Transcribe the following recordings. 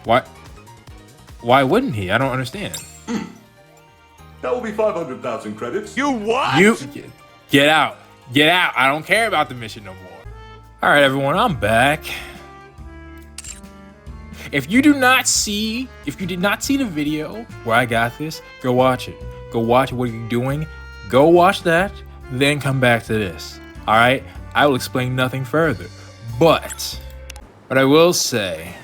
Why? Why wouldn't he? I don't understand. That will be 500,000 credits. You what? You get out. Get out. I don't care about the mission no more. All right, everyone, I'm back. If you did not see the video where I got this, go watch it. Go watch what you're doing. Go watch that, then come back to this. All right? I will explain nothing further. But what I will say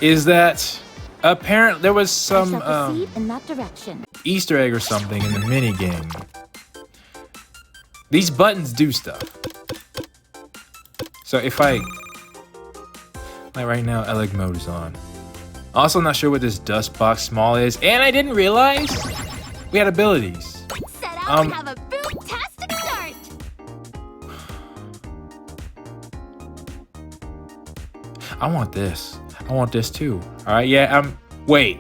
is that apparently there was some in that direction. Easter egg or something in the mini game. These buttons do stuff. So if I, like right now, Eleg mode is on. Also not sure what this dust box small is, and I didn't realize we had abilities. Set out and have a boom-tastic start. I want this. I want this too. All right, yeah, wait.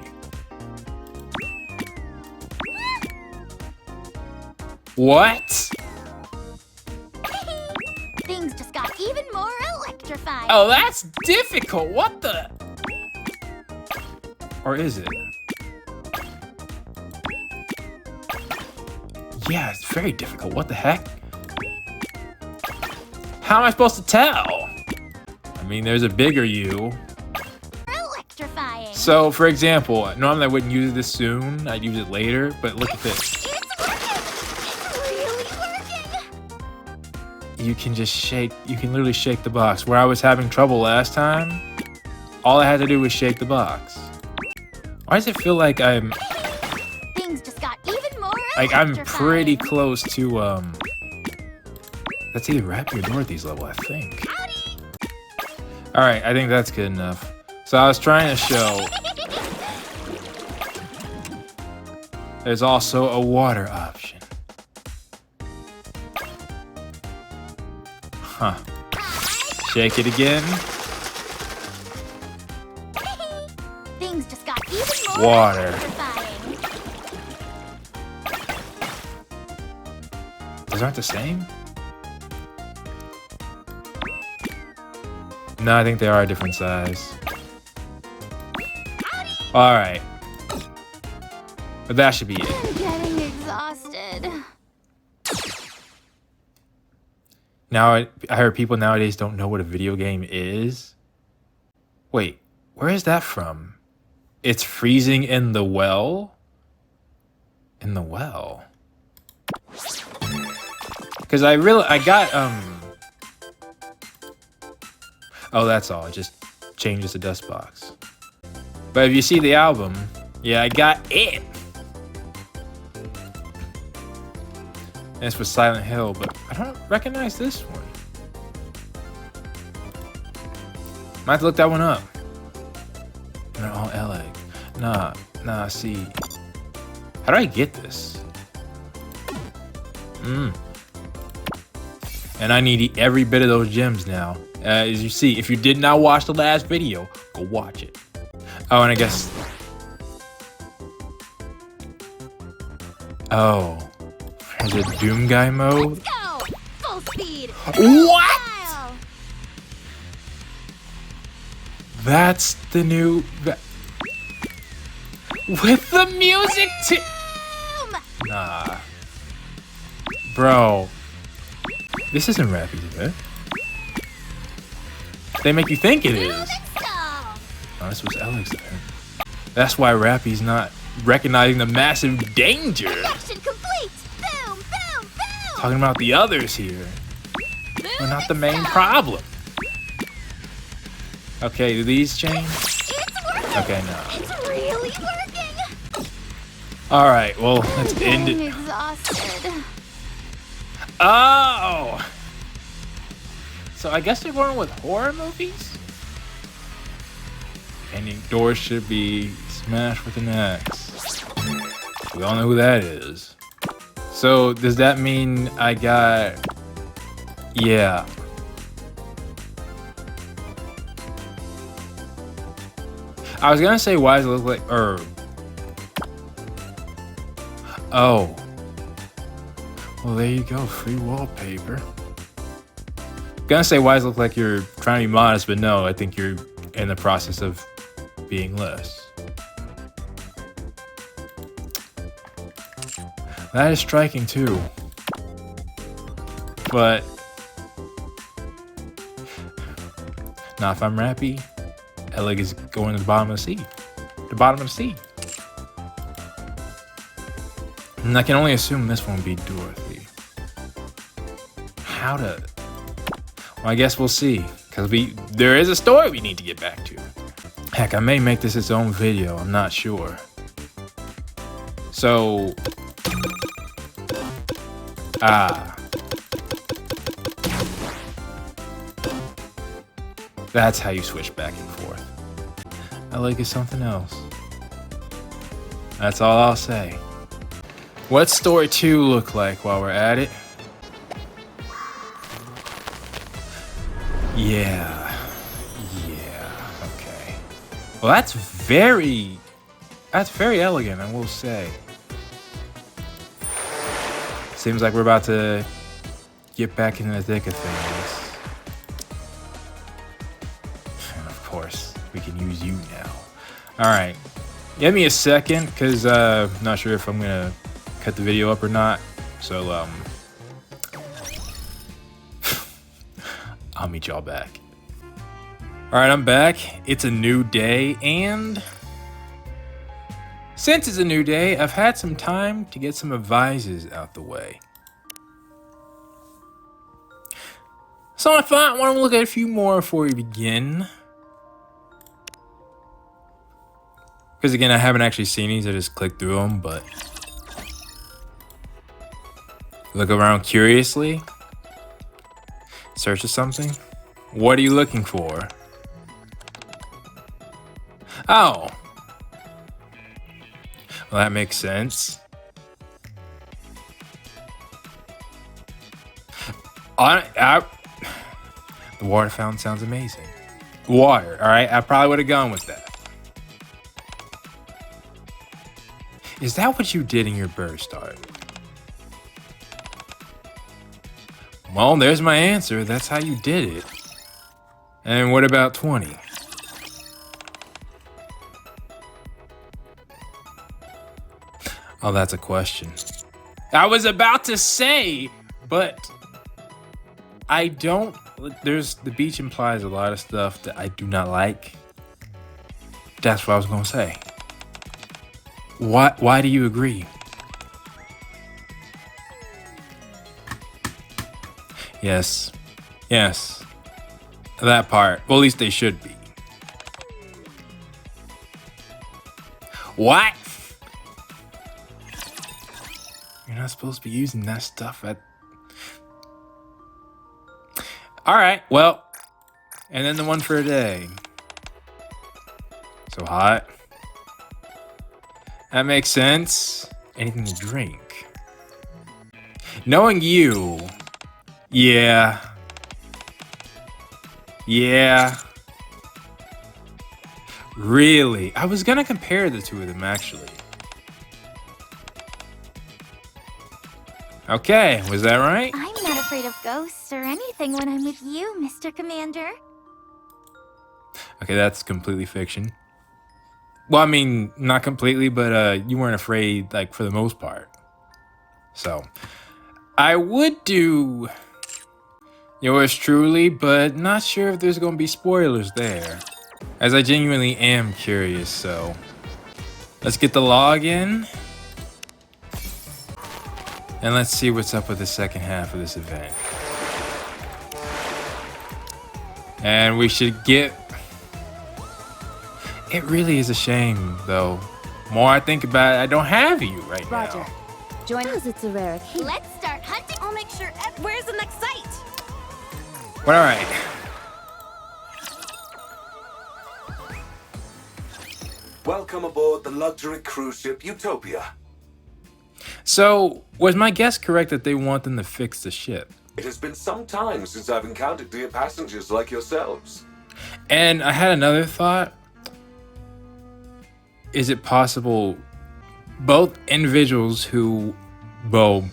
What? Things just got even more electrifying. Oh, that's difficult. What the? Or is it? Yeah, it's very difficult. What the heck? How am I supposed to tell? I mean, there's a bigger U. Electrifying. So, for example, normally I wouldn't use this soon. I'd use it later, but look at this. It's really working. You can just shake, you can literally shake the box. Where I was having trouble last time, all I had to do was shake the box. Why does it feel like I'm Things just got even more like I'm electrifying. pretty close to that's either Rappy or Dorothy's level, I think. All right, I think that's good enough. So I was trying to show there's also a water option. Huh. Shake it again. Things just got even more Water. electrifying. Those aren't the same? No, I think they are a different size. All right. But that should be it. I'm getting exhausted. Now, I heard people nowadays don't know what a video game is. Wait, where is that from? It's freezing in the well? In the well? Because I got, oh, that's all. It just changes the dust box. But if you see the album, yeah, I got it. And it's for Silent Hill, but I don't recognize this one. Might have to look that one up. No, LA. Nah, see. How do I get this? And I need every bit of those gems now. As you see, if you did not watch the last video, go watch it. Oh, and I guess... Oh. Is it Doom Guy mode? Let's go! Full speed! What? Style. That's the new... With the music too! Boom! Nah. Bro. This isn't Rappy's event. They make you think it is. Style. Oh, this was Alex there. That's why Rappy's not recognizing the massive danger. Connection complete! Boom! Boom! Boom! Talking about the others here. We're not the main problem. Okay, do these change? It's working! Okay, no. It's really working! Alright, well, let's end Getting it. exhausted. Oh! So I guess they're going with horror movies? Any door should be smashed with an axe. We all know who that is. So does that mean I got... Yeah. I was gonna say, why does it look like herb? Oh. Well, there you go, free wallpaper. Gonna say, why does it look like you're trying to be modest, but no, I think you're in the process of being less. That is striking too. But now if I'm Rappy, that leg is going to the bottom of the sea. The bottom of the sea. And I can only assume this one will be Dorothy. How to... Well, I guess we'll see. Because there is a story we need to get back to. Heck, I may make this its own video. I'm not sure. So... That's how you switch back and forth. That leg is something else. That's all I'll say. What's story 2 look like while we're at it? Yeah, okay. Well, that's very elegant, I will say. Seems like we're about to get back into the thick of things. And of course, we can use you now. All right, give me a second, because I'm not sure if I'm gonna cut the video up or not. So, I'll meet y'all back. All right, I'm back. It's a new day, and since it's a new day, I've had some time to get some advices out the way. So I thought I want to look at a few more before we begin. Because again, I haven't actually seen these, I just clicked through them, but look around curiously. Search for something. What are you looking for? Oh. Well, that makes sense. The water fountain sounds amazing. Water, all right? I probably would have gone with that. Is that what you did in your bird start? Well, there's my answer. That's how you did it. And what about 20? Oh, that's a question. I was about to say, but I don't... The beach implies a lot of stuff that I do not like. That's what I was going to say. Why do you agree? Yes. Yes. That part. Well, at least they should be. What? You're not supposed to be using that stuff at... Alright, well. And then the one for a day. So hot. That makes sense. Anything to drink. Knowing you... Yeah. Yeah. Really? I was gonna compare the two of them, actually. Okay, was that right? I'm not afraid of ghosts or anything when I'm with you, Mr. Commander. Okay, that's completely fiction. Well, I mean, not completely, but you weren't afraid, like, for the most part. So, I would do yours truly, but not sure if there's gonna be spoilers there, as I genuinely am curious. So let's get the login and let's see what's up with the second half of this event. And we should get... It really is a shame, though. More I think about it, I don't have you right Roger. now. Join us. It's a rare occasion. Let's start hunting. I'll make sure. Where's the next site? But all right. Welcome aboard the luxury cruise ship Utopia. So, was my guess correct that they want them to fix the ship? It has been some time since I've encountered dear passengers like yourselves. And I had another thought. Is it possible both individuals who, well,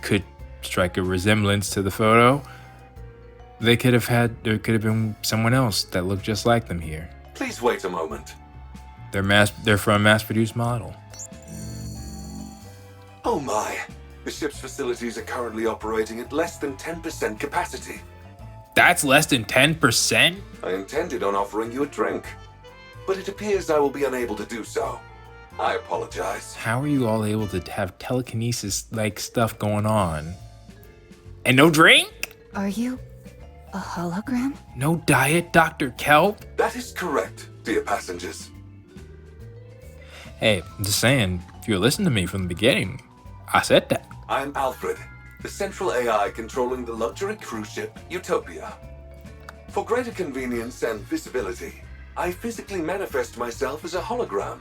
could strike a resemblance to the photo, there could have been someone else that looked just like them here? Please wait a moment. They're from a mass-produced model. Oh my. The ship's facilities are currently operating at less than 10% capacity. That's less than 10%? I intended on offering you a drink, but it appears I will be unable to do so. I apologize. How are you all able to have telekinesis-like stuff going on? And no drink? Are you a hologram? No diet, Dr. Kelp? That is correct, dear passengers. Hey, I'm just saying, if you listened to me from the beginning, I said that. I'm Alfred, the central AI controlling the luxury cruise ship UTOPIA. For greater convenience and visibility, I physically manifest myself as a hologram.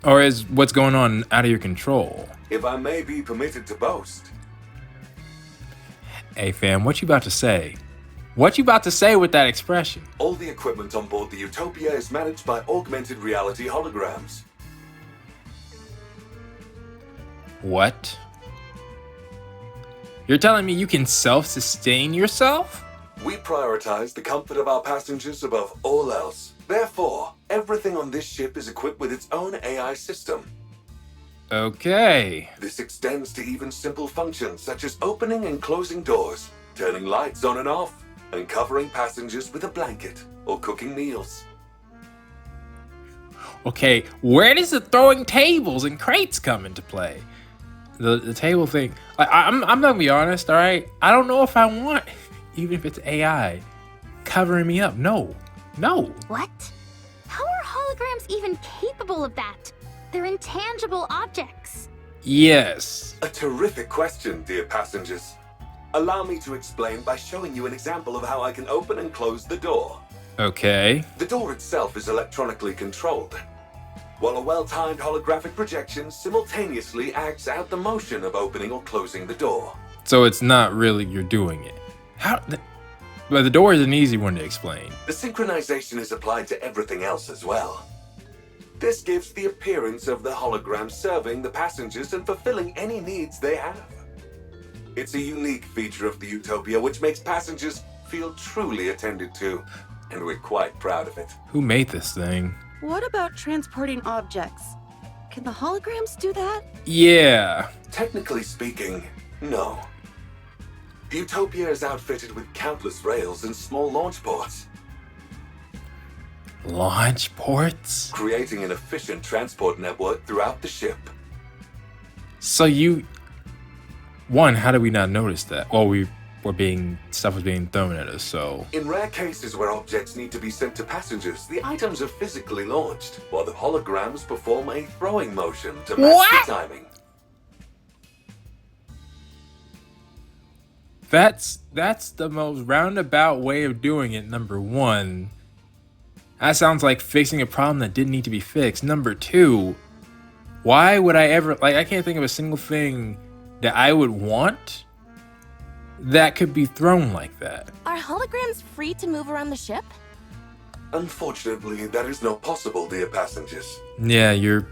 Or is what's going on out of your control? If I may be permitted to boast. Hey fam, what you about to say? What you about to say with that expression? All the equipment on board the UTOPIA is managed by augmented reality holograms. What? You're telling me you can self-sustain yourself? We prioritize the comfort of our passengers above all else. Therefore, everything on this ship is equipped with its own AI system. Okay. This extends to even simple functions such as opening and closing doors, turning lights on and off, and covering passengers with a blanket or cooking meals. Okay, where does the throwing tables and crates come into play? The table thing, I'm not gonna be honest, all right? I don't know if I want, even if it's AI, covering me up. No. What? How are holograms even capable of that? They're intangible objects. Yes. A terrific question, dear passengers. Allow me to explain by showing you an example of how I can open and close the door. Okay. The door itself is electronically controlled, while a well-timed holographic projection simultaneously acts out the motion of opening or closing the door. So it's not really you're doing it. But the door is an easy one to explain. The synchronization is applied to everything else as well. This gives the appearance of the hologram serving the passengers and fulfilling any needs they have. It's a unique feature of the UTOPIA which makes passengers feel truly attended to, and we're quite proud of it. Who made this thing? What about transporting objects? Can the holograms do that? Yeah. Technically speaking, no. UTOPIA is outfitted with countless rails and small launch ports, Launch ports? creating an efficient transport network throughout the ship. So how did we not notice that? Well, stuff was being thrown at us, so. In rare cases where objects need to be sent to passengers, the items are physically launched, while the holograms perform a throwing motion to match the timing. That's the most roundabout way of doing it, number one. That sounds like fixing a problem that didn't need to be fixed. Number two, why would I ever, I can't think of a single thing that I would want that could be thrown like that. Are holograms free to move around the ship? Unfortunately, that is not possible, dear passengers. Yeah, you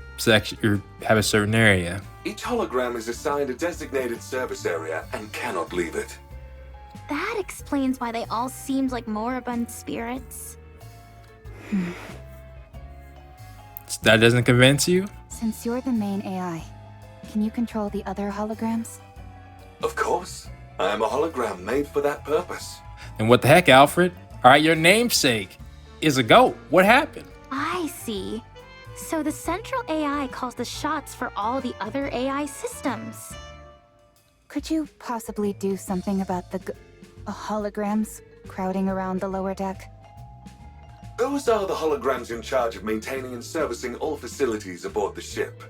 have a certain area. Each hologram is assigned a designated service area and cannot leave it. That explains why they all seemed like moribund spirits. That doesn't convince you? Since you're the main AI, can you control the other holograms? Of course. I am a hologram made for that purpose. And what the heck, Alfred? All right, your namesake is a goat. What happened? I see. So the central AI calls the shots for all the other AI systems. Could you possibly do something about the holograms crowding around the lower deck? Those are the holograms in charge of maintaining and servicing all facilities aboard the ship.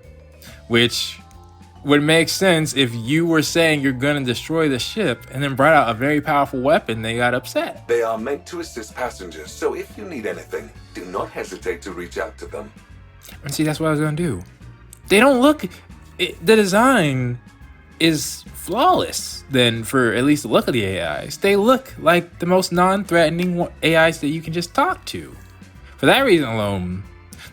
Which would make sense if you were saying you're gonna destroy the ship and then brought out a very powerful weapon. They got upset. They are meant to assist passengers, so if you need anything, do not hesitate to reach out to them. And see, that's what I was gonna do. They don't look. The design is flawless. Then, for at least the look of the AIs, they look like the most non-threatening AIs that you can just talk to. For that reason alone,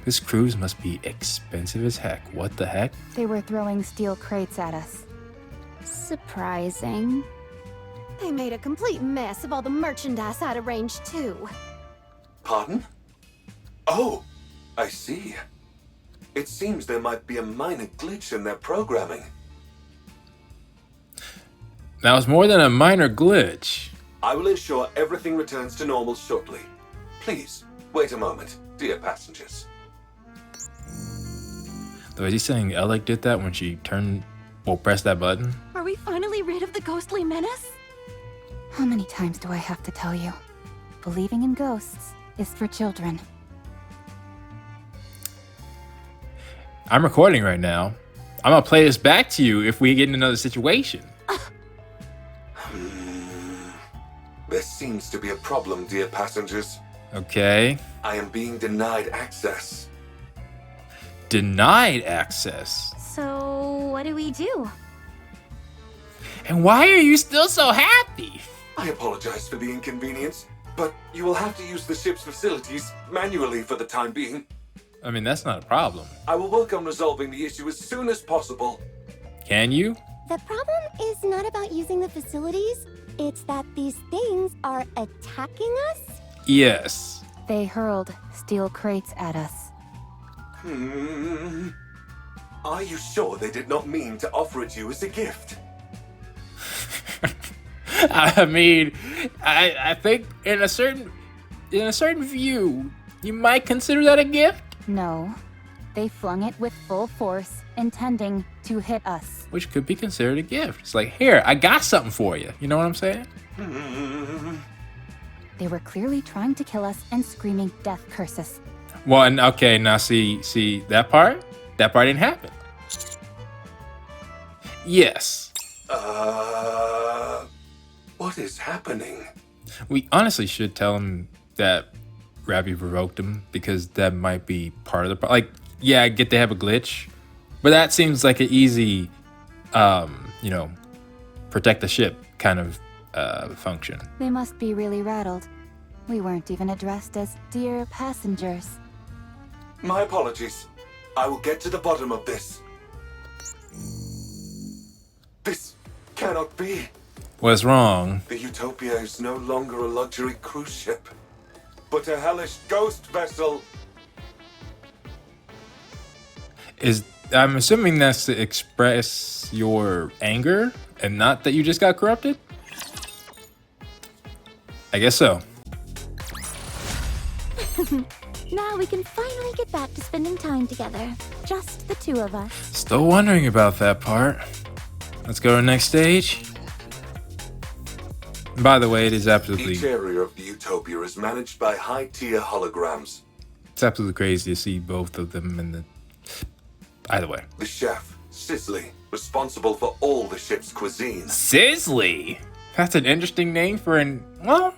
this cruise must be expensive as heck. What the heck? They were throwing steel crates at us. Surprising. They made a complete mess of all the merchandise out of range, too. Pardon? Oh, I see. It seems there might be a minor glitch in their programming. Now, it's more than a minor glitch. I will ensure everything returns to normal shortly. Please, wait a moment, dear passengers. Though, is he saying Alec did that when she pressed that button? Are we finally rid of the ghostly menace? How many times do I have to tell you? Believing in ghosts is for children. I'm recording right now. I'm gonna play this back to you if we get in another situation. There seems to be a problem, dear passengers. Okay. I am being denied access. Denied access. So, what do we do? And why are you still so happy? I apologize for the inconvenience, but you will have to use the ship's facilities manually for the time being. I mean, that's not a problem. I will work on resolving the issue as soon as possible. Can you? The problem is not about using the facilities. It's that these things are attacking us. Yes. They hurled steel crates at us. Are you sure they did not mean to offer it you as a gift? I mean, I think in a certain view, you might consider that a gift. No, they flung it with full force, intending to hit us. Which could be considered a gift. It's like, here, I got something for you. You know what I'm saying? They were clearly trying to kill us and screaming death curses. Well, and okay, now see that part? That part didn't happen. Yes. What is happening? We honestly should tell him that Ravi provoked him, because that might be part of the problem. Like, yeah, I get they have a glitch, but that seems like an easy, protect the ship kind of function. They must be really rattled. We weren't even addressed as dear passengers. My apologies. I will get to the bottom of this. This cannot be. What's wrong? The Utopia is no longer a luxury cruise ship, but a hellish ghost vessel. I'm assuming that's to express your anger and not that you just got corrupted? I guess so. Now we can finally get back to spending time together. Just the two of us. Still wondering about that part. Let's go to the next stage. By the way, it is absolutely... Each area of the Utopia is managed by high-tier holograms. It's absolutely crazy to see both of them in the... Either way. The chef, Sisley, responsible for all the ship's cuisine. Sisley? That's an interesting name for an... Well...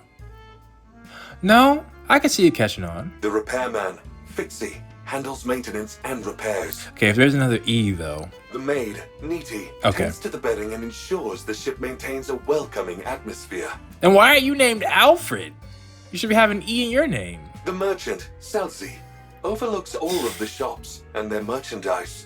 No, I can see it catching on. The repairman, Fixie, handles maintenance and repairs. Okay, if there's another E, though... The maid, Nikke, tends to the bedding and ensures the ship maintains a welcoming atmosphere. And why are you named Alfred? You should be having E in your name. The merchant, Celsi, overlooks all of the shops and their merchandise.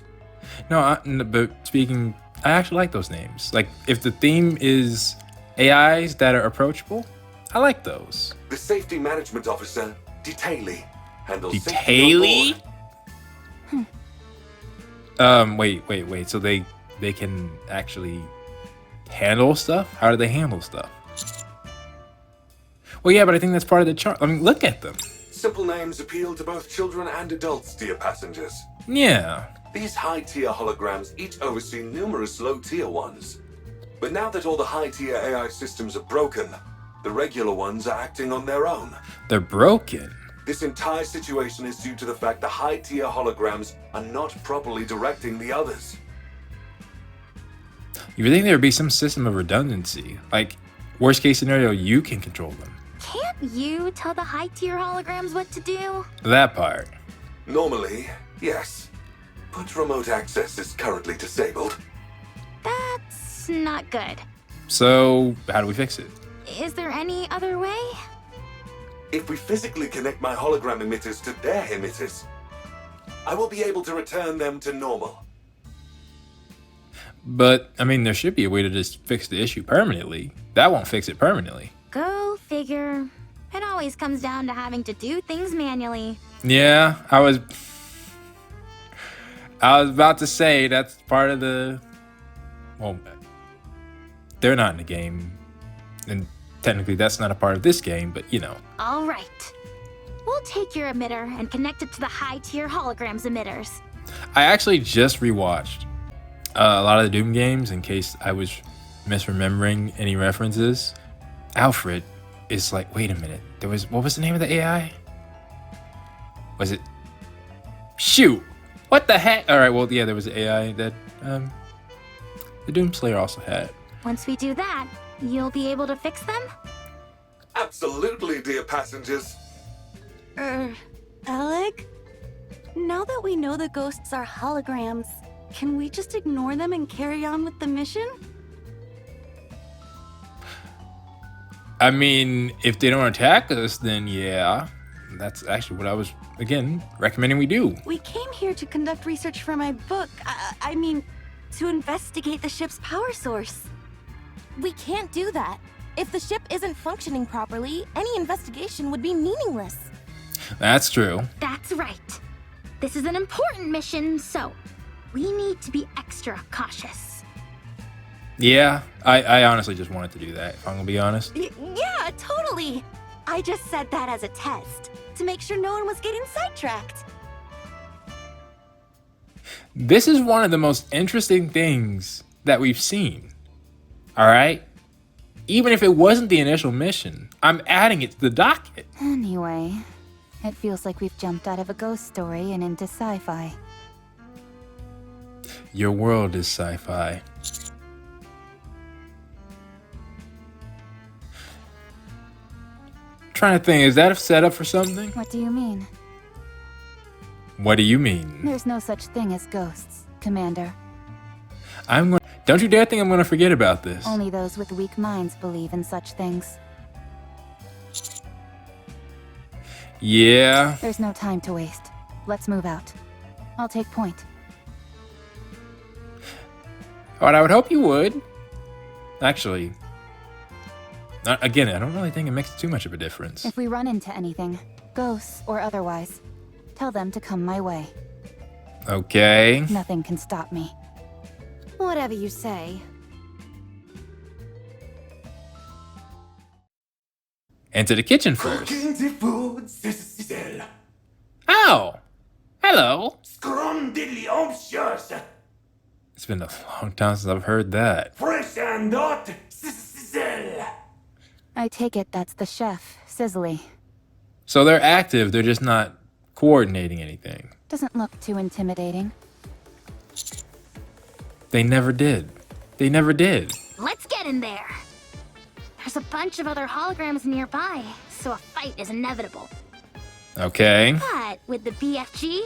No, but speaking... I actually like those names. Like, if the theme is AIs that are approachable, I like those. The safety management officer, Detailee, handles Detailee? safety on board. Wait. So they can actually handle stuff? How do they handle stuff? Well, yeah, but I think that's part of the charm. I mean, look at them. Simple names appeal to both children and adults, dear passengers. Yeah. These high-tier holograms each oversee numerous low-tier ones. But now that all the high-tier AI systems are broken, the regular ones are acting on their own. They're broken. This entire situation is due to the fact the high-tier holograms are not properly directing the others. You would think there would be some system of redundancy. Like, worst case scenario, you can control them. Can't you tell the high-tier holograms what to do? That part. Normally, yes. But remote access is currently disabled. That's not good. So, how do we fix it? Is there any other way? If we physically connect my hologram emitters to their emitters, I will be able to return them to normal. But, I mean, there should be a way to just fix the issue permanently. That won't fix it permanently. Go figure. It always comes down to having to do things manually. Yeah, I was about to say that's part of the. Well, they're not in the game, and technically that's not a part of this game. But you know. All right. We'll take your emitter and connect it to the high-tier holograms emitters. I actually just rewatched a lot of the Doom games in case I was misremembering any references. Alfred is like, wait a minute, what was the name of the AI? Was it? Shoot, what the heck? All right, well, yeah, there was an AI that the Doom Slayer also had. Once we do that, you'll be able to fix them? Absolutely, dear passengers. Alec? Now that we know the ghosts are holograms, can we just ignore them and carry on with the mission? I mean, if they don't attack us, then yeah. That's actually what I was, again, recommending we do. We came here to conduct research for my book. I mean, to investigate the ship's power source. We can't do that. If the ship isn't functioning properly, any investigation would be meaningless. That's true. That's right. This is an important mission, so we need to be extra cautious. Yeah, I honestly just wanted to do that, if I'm gonna be honest. Yeah, totally. I just said that as a test, to make sure no one was getting sidetracked. This is one of the most interesting things that we've seen. All right? Even if it wasn't the initial mission, I'm adding it to the docket. Anyway, it feels like we've jumped out of a ghost story and into sci-fi. Your world is sci-fi. Trying to think, is that a setup for something? What do you mean? What do you mean? There's no such thing as ghosts, Commander. Don't you dare think I'm gonna forget about this. Only those with weak minds believe in such things. Yeah. There's no time to waste. Let's move out. I'll take point. What I would hope you would. Actually, again, I don't really think it makes too much of a difference. If we run into anything, ghosts or otherwise, tell them to come my way. Okay. Nothing can stop me. Whatever you say. Into the kitchen first. Cooking the food, Cecil. Oh! Hello! Scrumdiddlyumptious. It's been a long time since I've heard that. Fresh and hot, Cecil. I take it that's the chef, Sizzly. So they're active, they're just not coordinating anything. Doesn't look too intimidating. They never did. They never did. Let's get in there. There's a bunch of other holograms nearby, so a fight is inevitable. Okay. But with the BFG,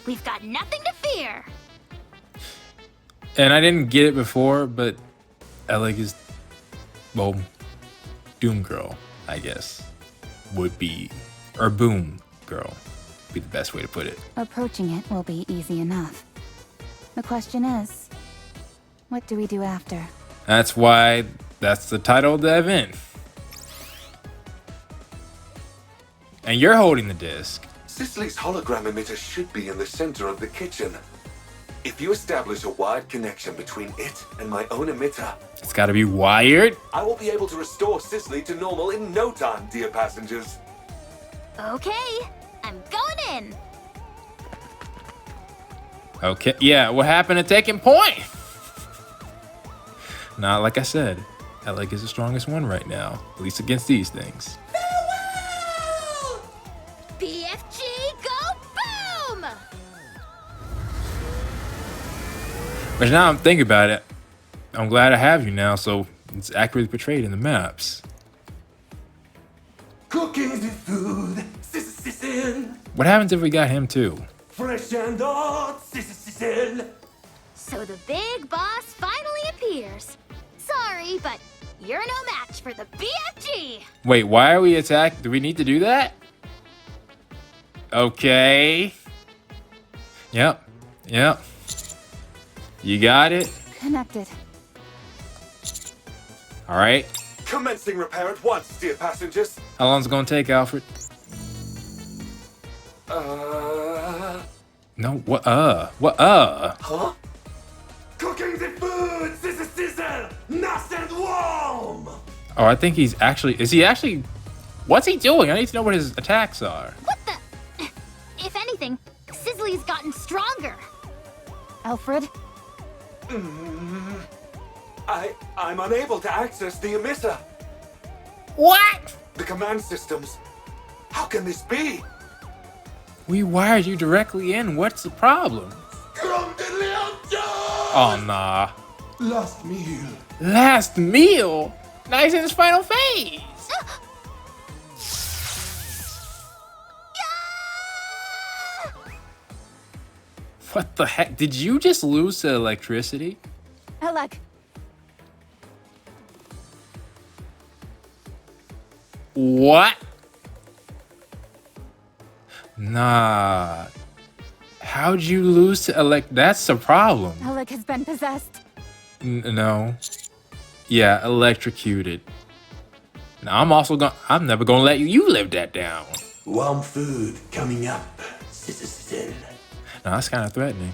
we've got nothing to fear. And I didn't get it before, but Alec is, well, Doom Girl, I guess, would be, or Boom Girl, would be the best way to put it. Approaching it will be easy enough. The question is, what do we do after? That's why that's the title of the event. And you're holding the disc. Cicely's hologram emitter should be in the center of the kitchen. If you establish a wired connection between it and my own emitter, It's gotta be wired. I will be able to restore Cicely to normal in no time, dear passengers. Okay, I'm going in. Okay, yeah, what happened to taking point? Nah, like I said, Alec is the strongest one right now, at least against these things. BFG, go boom! But now I'm thinking about it, I'm glad I have you now, so it's accurately portrayed in the maps. Cooking the food, Cecil. What happens if we got him too? Fresh and hot, Cecil. So the big boss finally appears. Sorry, but you're no match for the BFG. Wait, why are we attacked? Do we need to do that? Okay. Yep. You got it. Connected. All right. Commencing repair at once, dear passengers. How long's it gonna take, Alfred? No, what, Huh? Cooking the food! Sizzle! Nice and warm! Oh, I think he's actually, is he actually, what's he doing? I need to know what his attacks are. What the? If anything, Sizzly's gotten stronger. Alfred? I'm unable to access the emitter. What? The command systems. How can this be? We wired you directly in. What's the problem? Oh, nah. Last meal. Last meal? Now he's in his final phase. What the heck? Did you just lose to electricity? Alec, What? Nah. How'd you lose to That's the problem. Alec has been possessed. No. Yeah, electrocuted. Now I'm never gonna let you live that down. Warm food coming up. Sizzle. No, that's kind of threatening.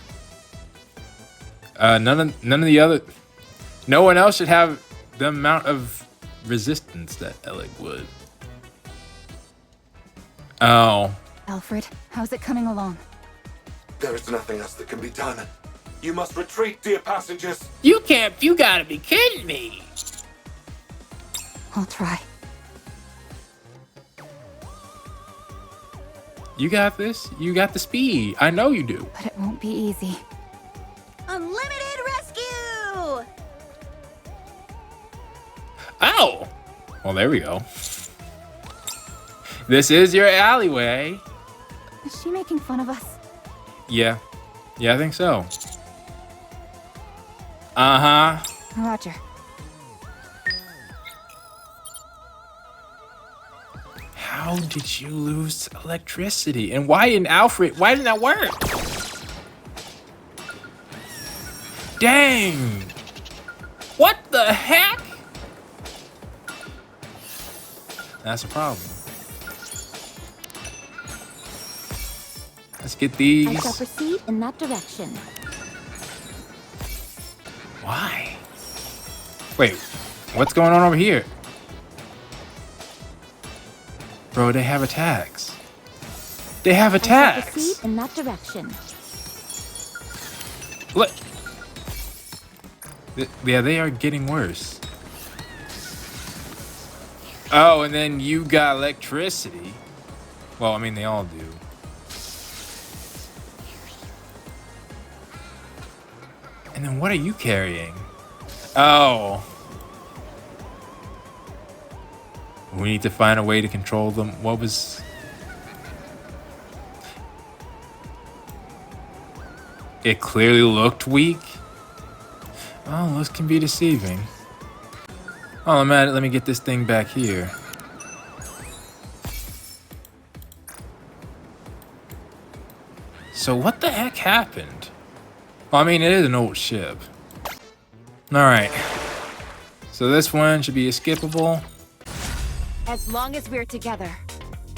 None of the other. No one else should have the amount of resistance that Alec would. Oh. Alfred, how's it coming along? There is nothing else that can be done. You must retreat, dear passengers. You gotta be kidding me. I'll try. You got this. You got the speed. I know you do. But it won't be easy. Unlimited rescue! Oh. Well, there we go. This is your alleyway. Is she making fun of us? Yeah. Yeah, I think so. Uh-huh. Roger. How did you lose electricity? And why didn't that work? Dang. What the heck? That's a problem. Let's get I shall these. proceed in that direction. Why? Wait, what's going on over here? Bro, they have attacks. They have I shall attacks. proceed in that direction. Look. Yeah, they are getting worse. Oh, and then you got electricity. Well, I mean, they all do. And then what are you carrying? Oh. We need to find a way to control them. What was... It clearly looked weak. Oh, this can be deceiving. Oh, man, let me get this thing back here. So what the heck happened? Well, I mean, it is an old ship. Alright. So this one should be skippable. As long as we're together,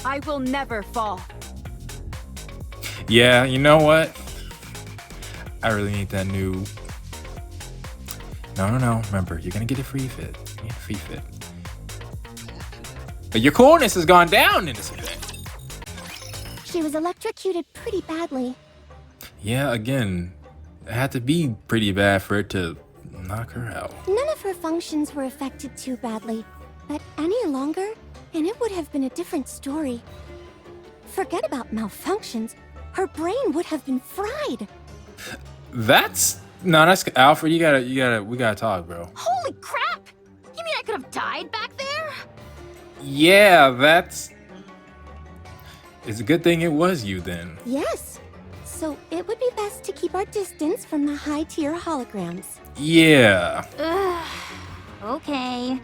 I will never fall. Yeah, you know what? I really need that new... No. Remember, you're gonna get a free fit. You get a free fit. But your coolness has gone down in this event. She was electrocuted pretty badly. Yeah, again, it had to be pretty bad for it to knock her out. None of her functions were affected too badly, but any longer, and it would have been a different story. Forget about malfunctions. Her brain would have been fried. That's Alfred, we gotta talk, bro. Holy crap! You mean I could have died back there? Yeah, it's a good thing it was you then. Yes. So it would be best to keep our distance from the high-tier holograms. Yeah. Ugh. Okay.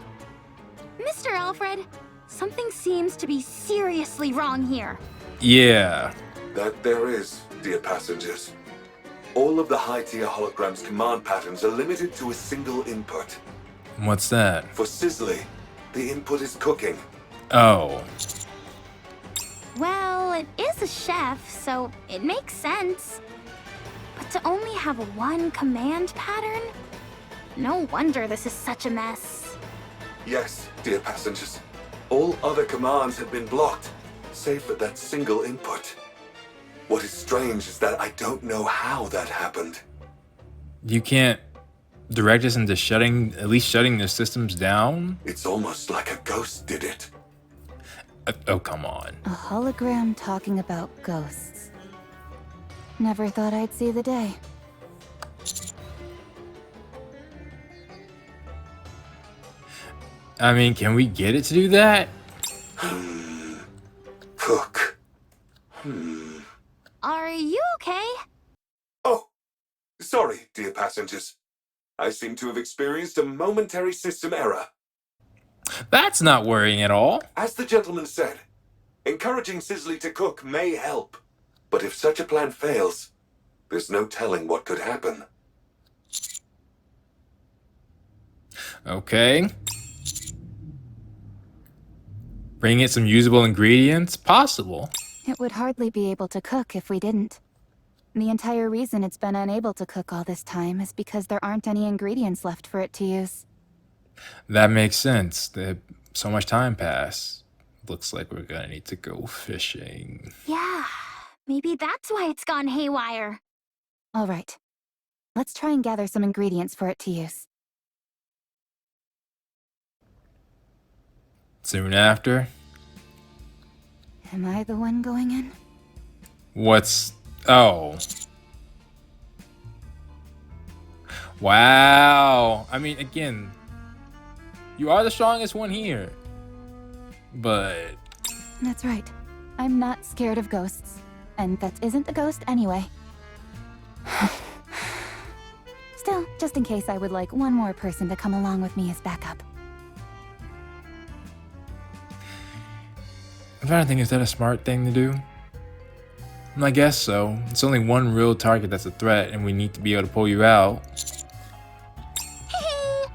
Mr. Alfred, something seems to be seriously wrong here. Yeah. That there is, dear passengers. All of the high-tier holograms' command patterns are limited to a single input. What's that? For Sizzly, The input is cooking. Oh. Well, it is a chef, so it makes sense. But to only have one command pattern? No wonder this is such a mess. Yes, dear passengers. All other commands have been blocked, save for that single input. What is strange is that I don't know how that happened. You can't direct us into at least shutting the systems down? It's almost like a ghost did it. Oh, come on. A hologram talking about ghosts. Never thought I'd see the day. I mean, can we get it to do that? Cook. Are you okay? Oh, sorry, dear passengers. I seem to have experienced a momentary system error. That's not worrying at all. As the gentleman said, encouraging Sisley to cook may help. But if such a plan fails, there's no telling what could happen. Okay. Bring it some usable ingredients? Possible. It would hardly be able to cook if we didn't. The entire reason it's been unable to cook all this time is because there aren't any ingredients left for it to use. That makes sense. So much time passed. Looks like we're gonna need to go fishing. Yeah, maybe that's why it's gone haywire. All right. Let's try and gather some ingredients for it to use. Soon after. Am I the one going in? What's... Oh. Wow. I mean, again, you are the strongest one here. But... That's right. I'm not scared of ghosts. And that isn't a ghost anyway. Still, just in case, I would like one more person to come along with me as backup. I'm trying to think, is that a smart thing to do? I guess so. It's only one real target that's a threat, and we need to be able to pull you out.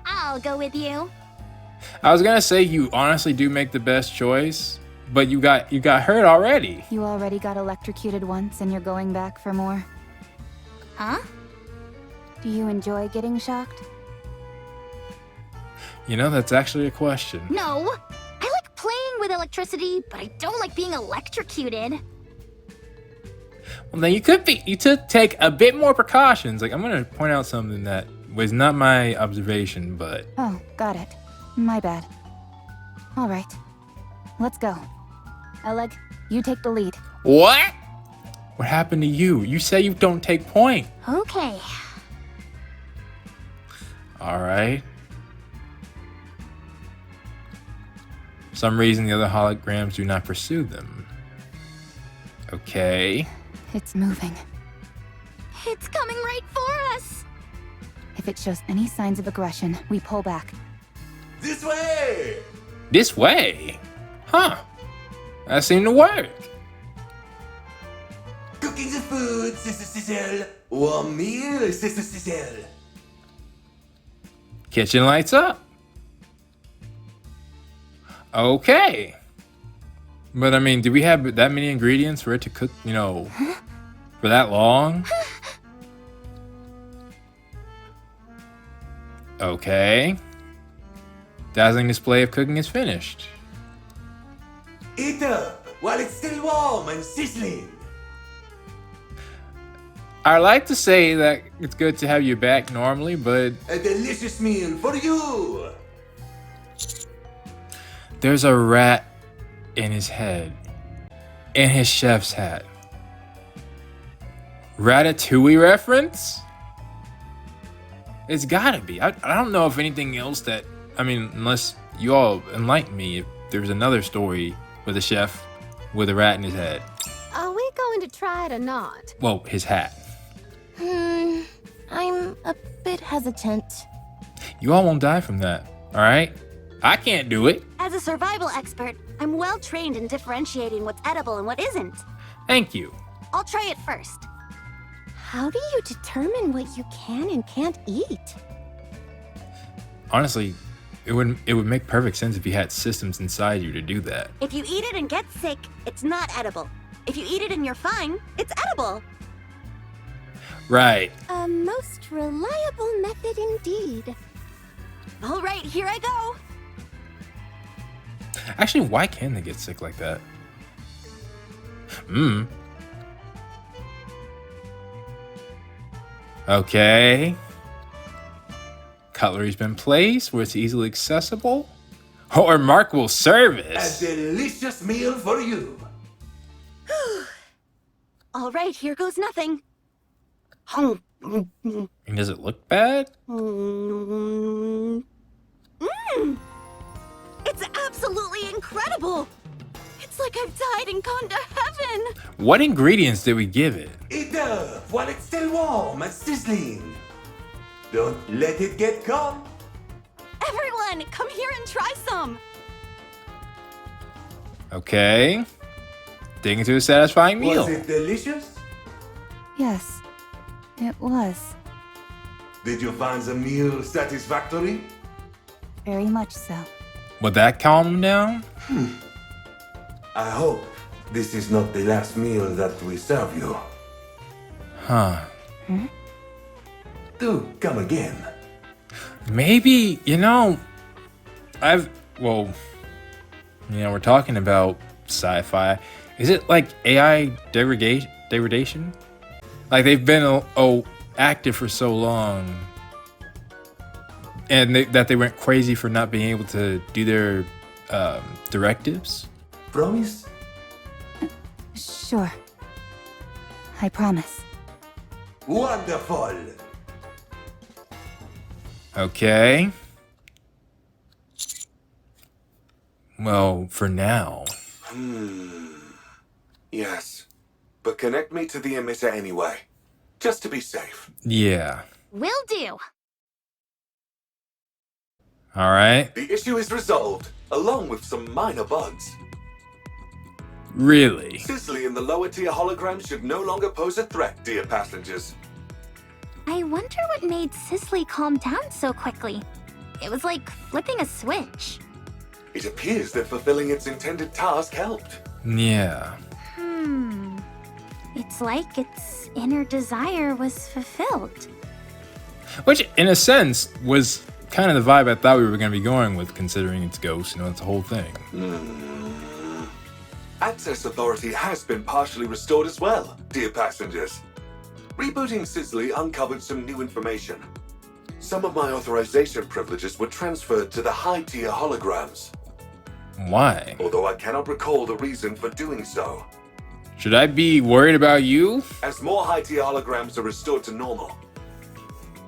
I'll go with you. I was gonna say you honestly do make the best choice, but you got hurt already. You already got electrocuted once and you're going back for more. Huh? Do you enjoy getting shocked? You know, that's actually a question. No. I like playing with electricity, but I don't like being electrocuted. Well, then you could take a bit more precautions. Like, I'm gonna point out something that was not my observation, but... Oh, got it. My bad. All right. Let's go. Oleg, you take the lead. What? What happened to you? You say you don't take point. Okay. All right. For some reason, the other holograms do not pursue them. Okay. It's moving. It's coming right for us. If it shows any signs of aggression, we pull back. This way! This way? Huh. That seemed to work. Cooking the food, Sister Cecile. Warm meal, Sister Cecile. Kitchen lights up. Okay. But I mean, do we have that many ingredients for it to cook, you know, for that long? Okay. Dazzling display of cooking is finished. Eat up while it's still warm and sizzling. I like to say that it's good to have you back normally, but A delicious meal for you. there's a rat in his head. In his chef's hat. Ratatouille reference? It's gotta be. I don't know if anything else that... I mean, unless you all enlighten me, if there's another story with a chef with a rat in his head. Are we going to try it or not? Well, his hat. I'm a bit hesitant. You all won't die from that, alright? I can't do it. As a survival expert, I'm well trained in differentiating what's edible and what isn't. Thank you. I'll try it first. How do you determine what you can and can't eat? Honestly, it would make perfect sense if you had systems inside you to do that. If you eat it and get sick, it's not edible. If you eat it and you're fine, it's edible. Right. A most reliable method indeed. All right, here I go. Actually, why can they get sick like that? Okay. Cutlery's been placed where it's easily accessible. Oh, remarkable service. A delicious meal for you. All right, here goes nothing. And does it look bad? It's absolutely incredible. It's like I've died and gone to heaven. What ingredients did we give it? Eat up while it's still warm and sizzling. Don't let it get cold. Everyone, come here and try some. Okay. Dig into a satisfying meal. Was it delicious? Yes, it was. Did you find the meal satisfactory? Very much so. Would that calm him down? I hope this is not the last meal that we serve you. Huh. Do come again. Maybe, we're talking about sci-fi. Is it like AI degradation? Like they've been active for so long, and that they went crazy for not being able to do their directives? Promise? Sure. I promise. Wonderful. Okay. Well, for now. Yes. But connect me to the emitter anyway. Just to be safe. Yeah. Will do. All right. The issue is resolved, along with some minor bugs. Really? Sizzly and the lower tier holograms should no longer pose a threat, dear passengers. I wonder what made Sisley calm down so quickly. It was like flipping a switch. It appears that fulfilling its intended task helped. Yeah. It's like its inner desire was fulfilled. Which, in a sense, was kind of the vibe I thought we were going to be going with, considering it's Ghost, it's the whole thing. Access authority has been partially restored as well, dear passengers. Rebooting Sizzly uncovered some new information. Some of my authorization privileges were transferred to the high-tier holograms, Why? although I cannot recall the reason for doing so. Should I be worried about you? As more high-tier holograms are restored to normal,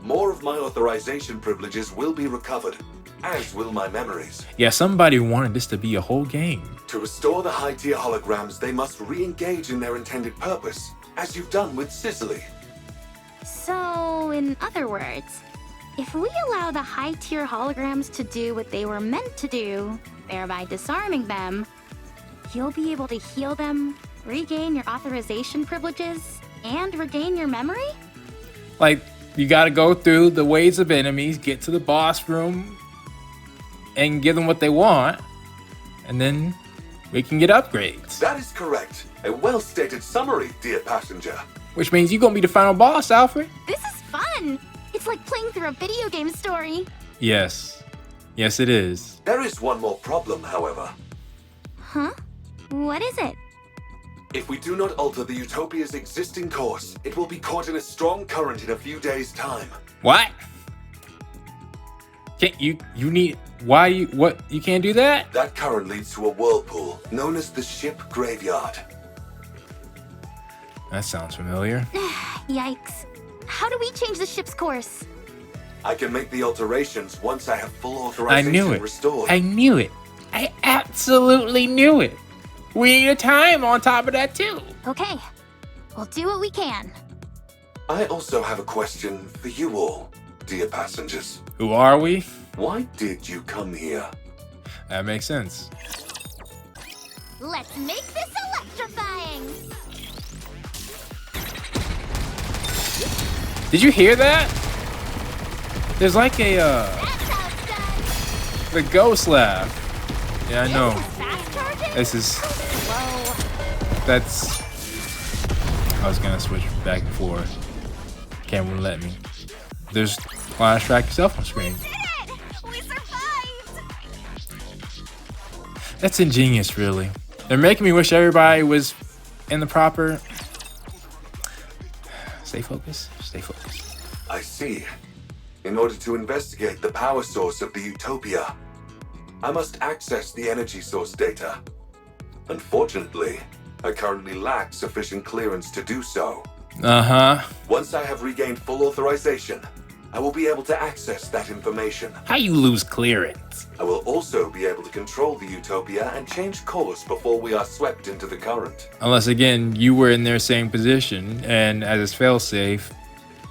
more of my authorization privileges will be recovered, as will my memories. Yeah, somebody wanted this to be a whole game. To restore the high-tier holograms, they must re-engage in their intended purpose, as you've done with Sizzly. So, in other words, if we allow the high-tier holograms to do what they were meant to do, thereby disarming them, you'll be able to heal them, regain your authorization privileges, and regain your memory? Like, you gotta go through the waves of enemies, get to the boss room, and give them what they want, and then we can get upgrades. That is correct. A well-stated summary, dear passenger. Which means you're gonna be the final boss, Alfred. This is fun! It's like playing through a video game story. Yes. Yes, it is. There is one more problem, however. Huh? What is it? If we do not alter the Utopia's existing course, it will be caught in a strong current in a few days' time. What? Can't you need, why you can't do that? That current leads to a whirlpool, known as the ship graveyard. That sounds familiar. Yikes. How do we change the ship's course? I can make the alterations once I have full I authorization knew it. restored. I knew it. I absolutely knew it. We need a time on top of that too. Okay, we'll do what we can. I also have a question for you all, dear passengers. Who are we? Why did you come here? That makes sense. Let's make this electrifying! Did you hear that? There's like a That's how it's done! The ghost laugh. Yeah, I know. Fast charging? This is. Slow. That's. I was gonna switch back and forth. Camera wouldn't let me. There's flash track yourself on screen. We survived! That's ingenious, really. They're making me wish everybody was in the proper. Stay focused. Stay focused. I see. In order to investigate the power source of the Utopia, I must access the energy source data. Unfortunately, I currently lack sufficient clearance to do so. Uh-huh. Once I have regained full authorization, I will be able to access that information. How you lose clearance? I will also be able to control the Utopia and change course before we are swept into the current. Unless, again, you were in their same position, and as its failsafe,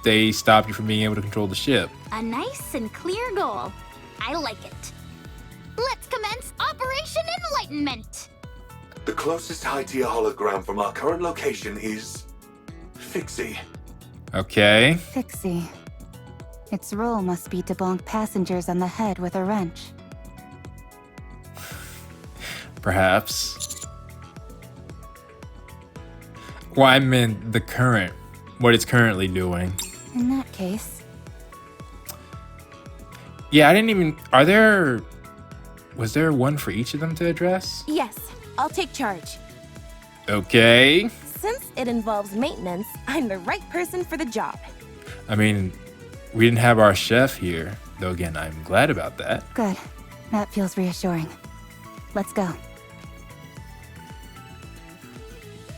they stop you from being able to control the ship. A nice and clear goal. I like it. Let's commence Operation Enlightenment. The closest high-tier hologram from our current location is Fixie. Okay. Fixie. Its role must be to bonk passengers on the head with a wrench. Perhaps. Well, I meant the current. What it's currently doing. In that case, Yeah, I didn't even... Are there... Was there one for each of them to address? Yes, I'll take charge. Okay. Since it involves maintenance, I'm the right person for the job. I mean, we didn't have our chef here. Though again, I'm glad about that. good. That feels reassuring. Let's go.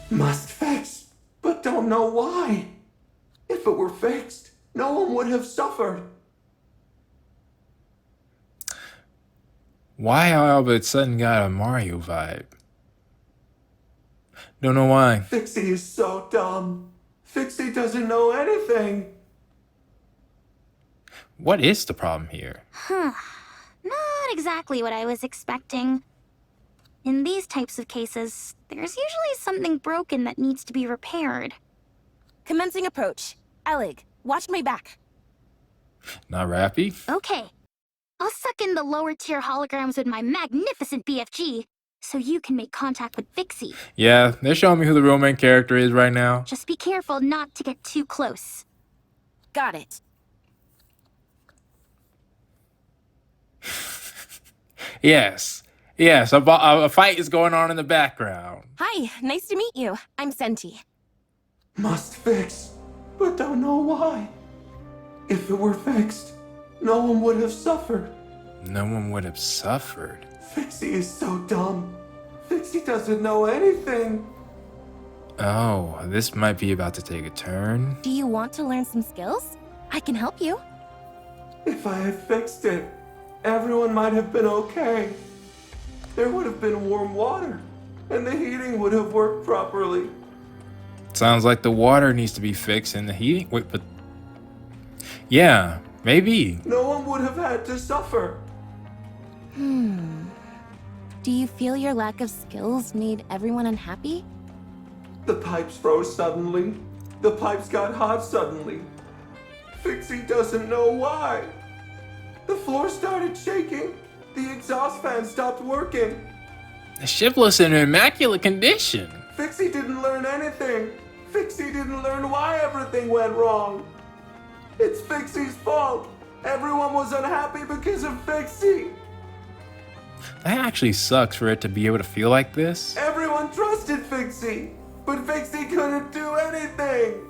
Must fix, but don't know why. If it were fixed, no one would have suffered. Why all of a sudden got a Mario vibe? Don't know why. Fixie is so dumb. Fixie doesn't know anything. What is the problem here? Not exactly what I was expecting. In these types of cases, there's usually something broken that needs to be repaired. Commencing approach. Alec, watch my back. Not Rappy? Okay. I'll suck in the lower tier holograms with my magnificent BFG, so you can make contact with Fixie. Yeah, they're showing me who the real main character is right now. Just be careful not to get too close. Got it. Yes. Yes, a fight is going on in the background. Hi, nice to meet you. I'm Senti. Must fix, but don't know why. If it were fixed, no one would have suffered. No one would have suffered. Fixie is so dumb. Fixie doesn't know anything. Oh, this might be about to take a turn. Do you want to learn some skills? I can help you. If I had fixed it, everyone might have been okay. There would have been warm water, and the heating would have worked properly. Sounds like the water needs to be fixed and the heating. Wait, but. Yeah, maybe. No one would have had to suffer. Do you feel your lack of skills made everyone unhappy? The pipes froze suddenly. The pipes got hot suddenly. Fixie doesn't know why. The floor started shaking. The exhaust fan stopped working. The ship looks in immaculate condition. Fixie didn't learn anything. Fixie didn't learn why everything went wrong. It's Fixie's fault. Everyone was unhappy because of Fixie. That actually sucks for it to be able to feel like this. Everyone trusted Fixie, but Fixie couldn't do anything.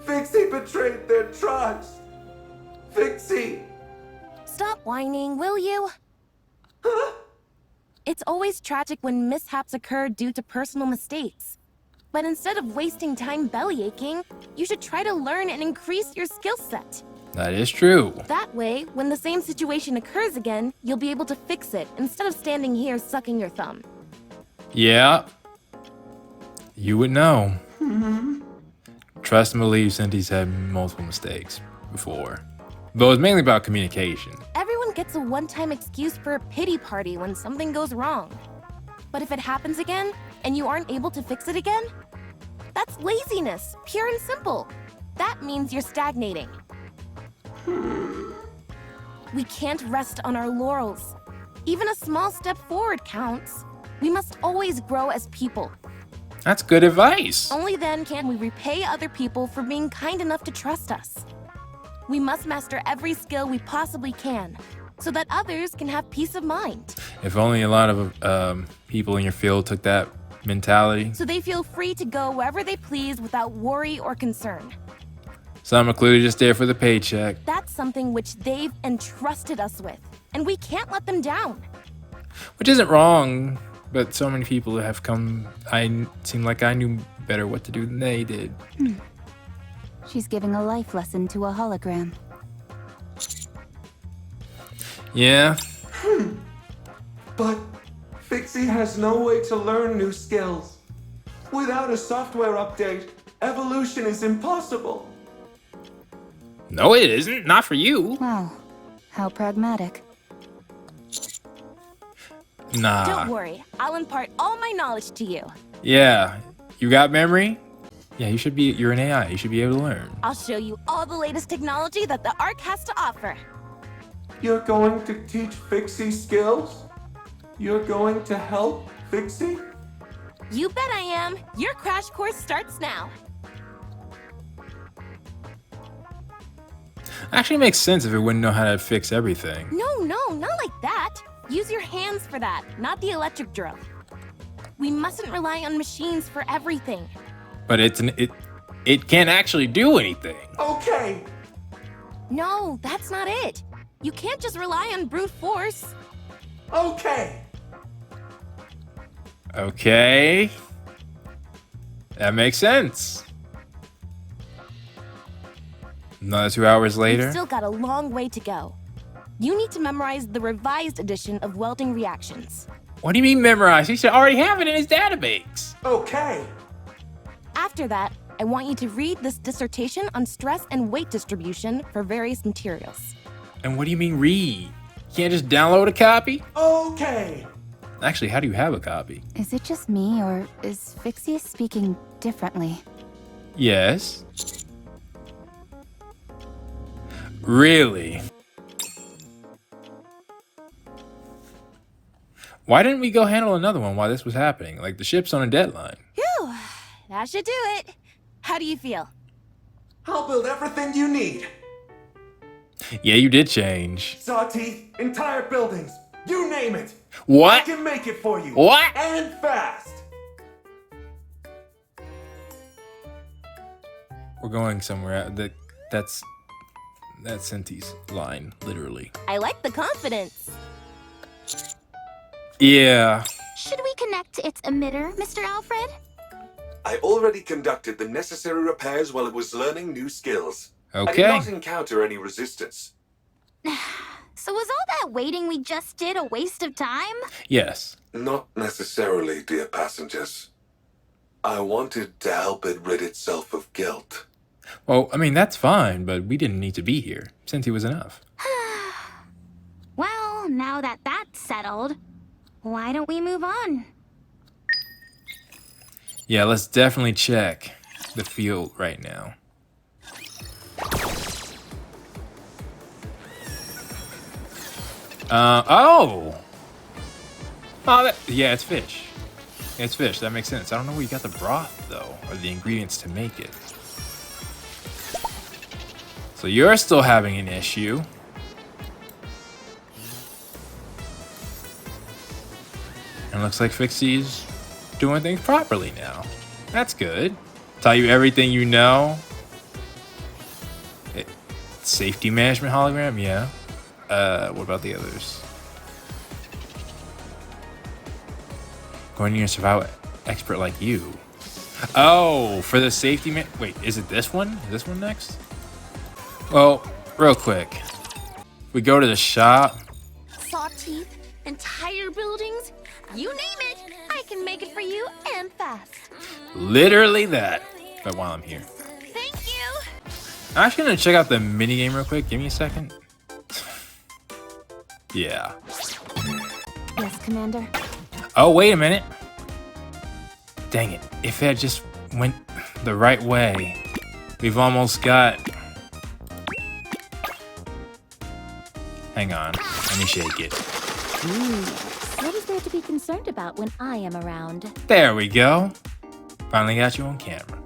Fixie betrayed their trust. Fixie. Stop whining, will you? It's always tragic when mishaps occur due to personal mistakes. But instead of wasting time bellyaching, you should try to learn and increase your skill set. That is true. That way, when the same situation occurs again, you'll be able to fix it instead of standing here sucking your thumb. Yeah. You would know. Trust and believe Cindy's had multiple mistakes before. Though it's mainly about communication. Everyone gets a one-time excuse for a pity party when something goes wrong. But if it happens again, and you aren't able to fix it again, that's laziness, pure and simple. That means you're stagnating. We can't rest on our laurels. Even a small step forward counts. We must always grow as people. That's good advice. Only then can we repay other people for being kind enough to trust us. We must master every skill we possibly can, so that others can have peace of mind. If only a lot of people in your field took that mentality. So they feel free to go wherever they please without worry or concern. Some are clearly just there for the paycheck. That's something which they've entrusted us with, and we can't let them down. Which isn't wrong, but so many people have come. I seem like I knew better what to do than they did. She's giving a life lesson to a hologram. Yeah. But Fixie has no way to learn new skills. Without a software update, evolution is impossible. No, it isn't. Not for you. Wow, how pragmatic. Nah. Don't worry, I'll impart all my knowledge to you. Yeah. You got memory? Yeah, you should be. You're an AI. You should be able to learn. I'll show you all the latest technology that the Ark has to offer. You're going to teach Fixie skills? You're going to help Fixie? You bet I am. Your crash course starts now. Actually makes sense if it wouldn't know how to fix everything. No, not like that. Use your hands for that, not the electric drill. We mustn't rely on machines for everything. But it can't actually do anything. Okay. No, that's not it. You can't just rely on brute force. Okay. Okay. That makes sense. Another 2 hours We've later. still got a long way to go. You need to memorize the revised edition of welding reactions. What do you mean memorize? He should already have it in his database. Okay. After that, I want you to read this dissertation on stress and weight distribution for various materials. And what do you mean read? You can't just download a copy? Okay. Actually, how do you have a copy? Is it just me, or is Fixie speaking differently? Yes. Really? Why didn't we go handle another one while this was happening? Like, the ship's on a deadline. Phew, that should do it. How do you feel? I'll build everything you need. Yeah, you did change. Saw teeth, entire buildings, you name it. I What? can make it for you. What? And fast. We're going somewhere. That's Cinti's line, literally. I like the confidence. Yeah. Should we connect to its emitter, Mr. Alfred? I already conducted the necessary repairs while it was learning new skills. I Okay. did not encounter any resistance. So was all that waiting we just did a waste of time? Yes. Not necessarily, dear passengers. I wanted to help it rid itself of guilt. Well, I mean, that's fine, but we didn't need to be here. Cinti was enough. Well, now that that's settled, why don't we move on? Yeah, let's definitely check the field right now. Oh, yeah, it's fish. It's fish. That makes sense. I don't know where you got the broth though, or the ingredients to make it. So you're still having an issue. And it looks like Fixie's doing things properly now. That's good. Tell you everything you know. Safety management hologram, yeah. What about the others? Going to need a survival expert like you. Oh, for the safety man. Wait, is it this one? Is this one next? Well, real quick. We go to the shop. Saw teeth, entire buildings, you name it, I can make it for you and fast. Literally that. But while I'm here. Thank you. I'm actually gonna check out the minigame real quick. Give me a second. Yeah. Yes, Commander. Oh, wait a minute. Dang it. If it just went the right way, we've almost got... Hang on. Let me shake it. What is there to be concerned about when I am around? There we go. Finally got you on camera.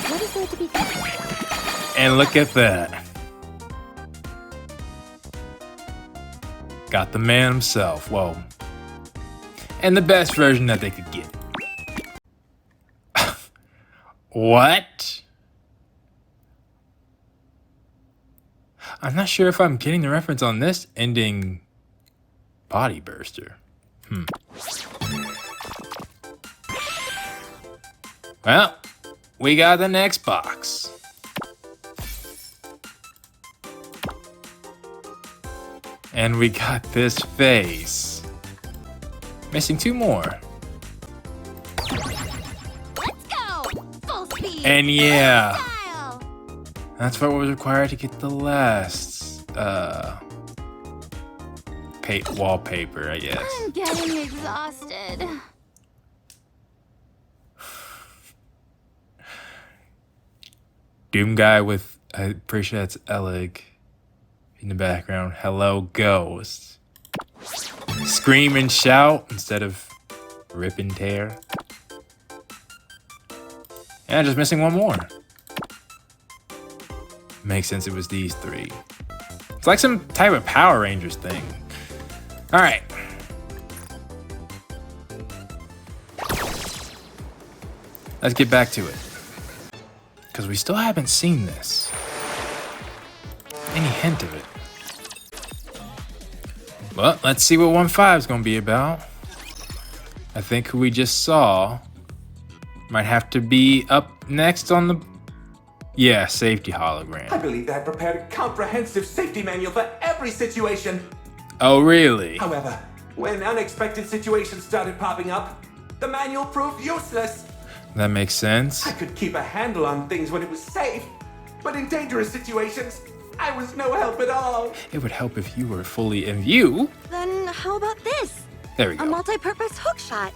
What is there to be And look at that. Got the man himself. Whoa. And the best version that they could get. What? I'm not sure if I'm getting the reference on this ending body burster. Well, we got the next box. And we got this face. Missing 2 more. Let's go! Full speed! And yeah, Style! that's what was required to get the last wallpaper, I guess. I'm getting exhausted. Doom guy with, I'm pretty sure that's Elig in the background. Hello, ghost. Scream and shout instead of rip and tear. And just missing 1 more. Makes sense it was these 3. It's like some type of Power Rangers thing. Alright. Let's get back to it. Because we still haven't seen this. Any hint of it. Well, let's see what 1.5 is going to be about. I think who we just saw might have to be up next on the... Yeah, safety hologram. I believe they had prepared a comprehensive safety manual for every situation. Oh, really? However, when unexpected situations started popping up, the manual proved useless. That makes sense. I could keep a handle on things when it was safe, but in dangerous situations, I was no help at all. It would help if you were fully in view. Then how about this? There we A go. multi-purpose hook shot.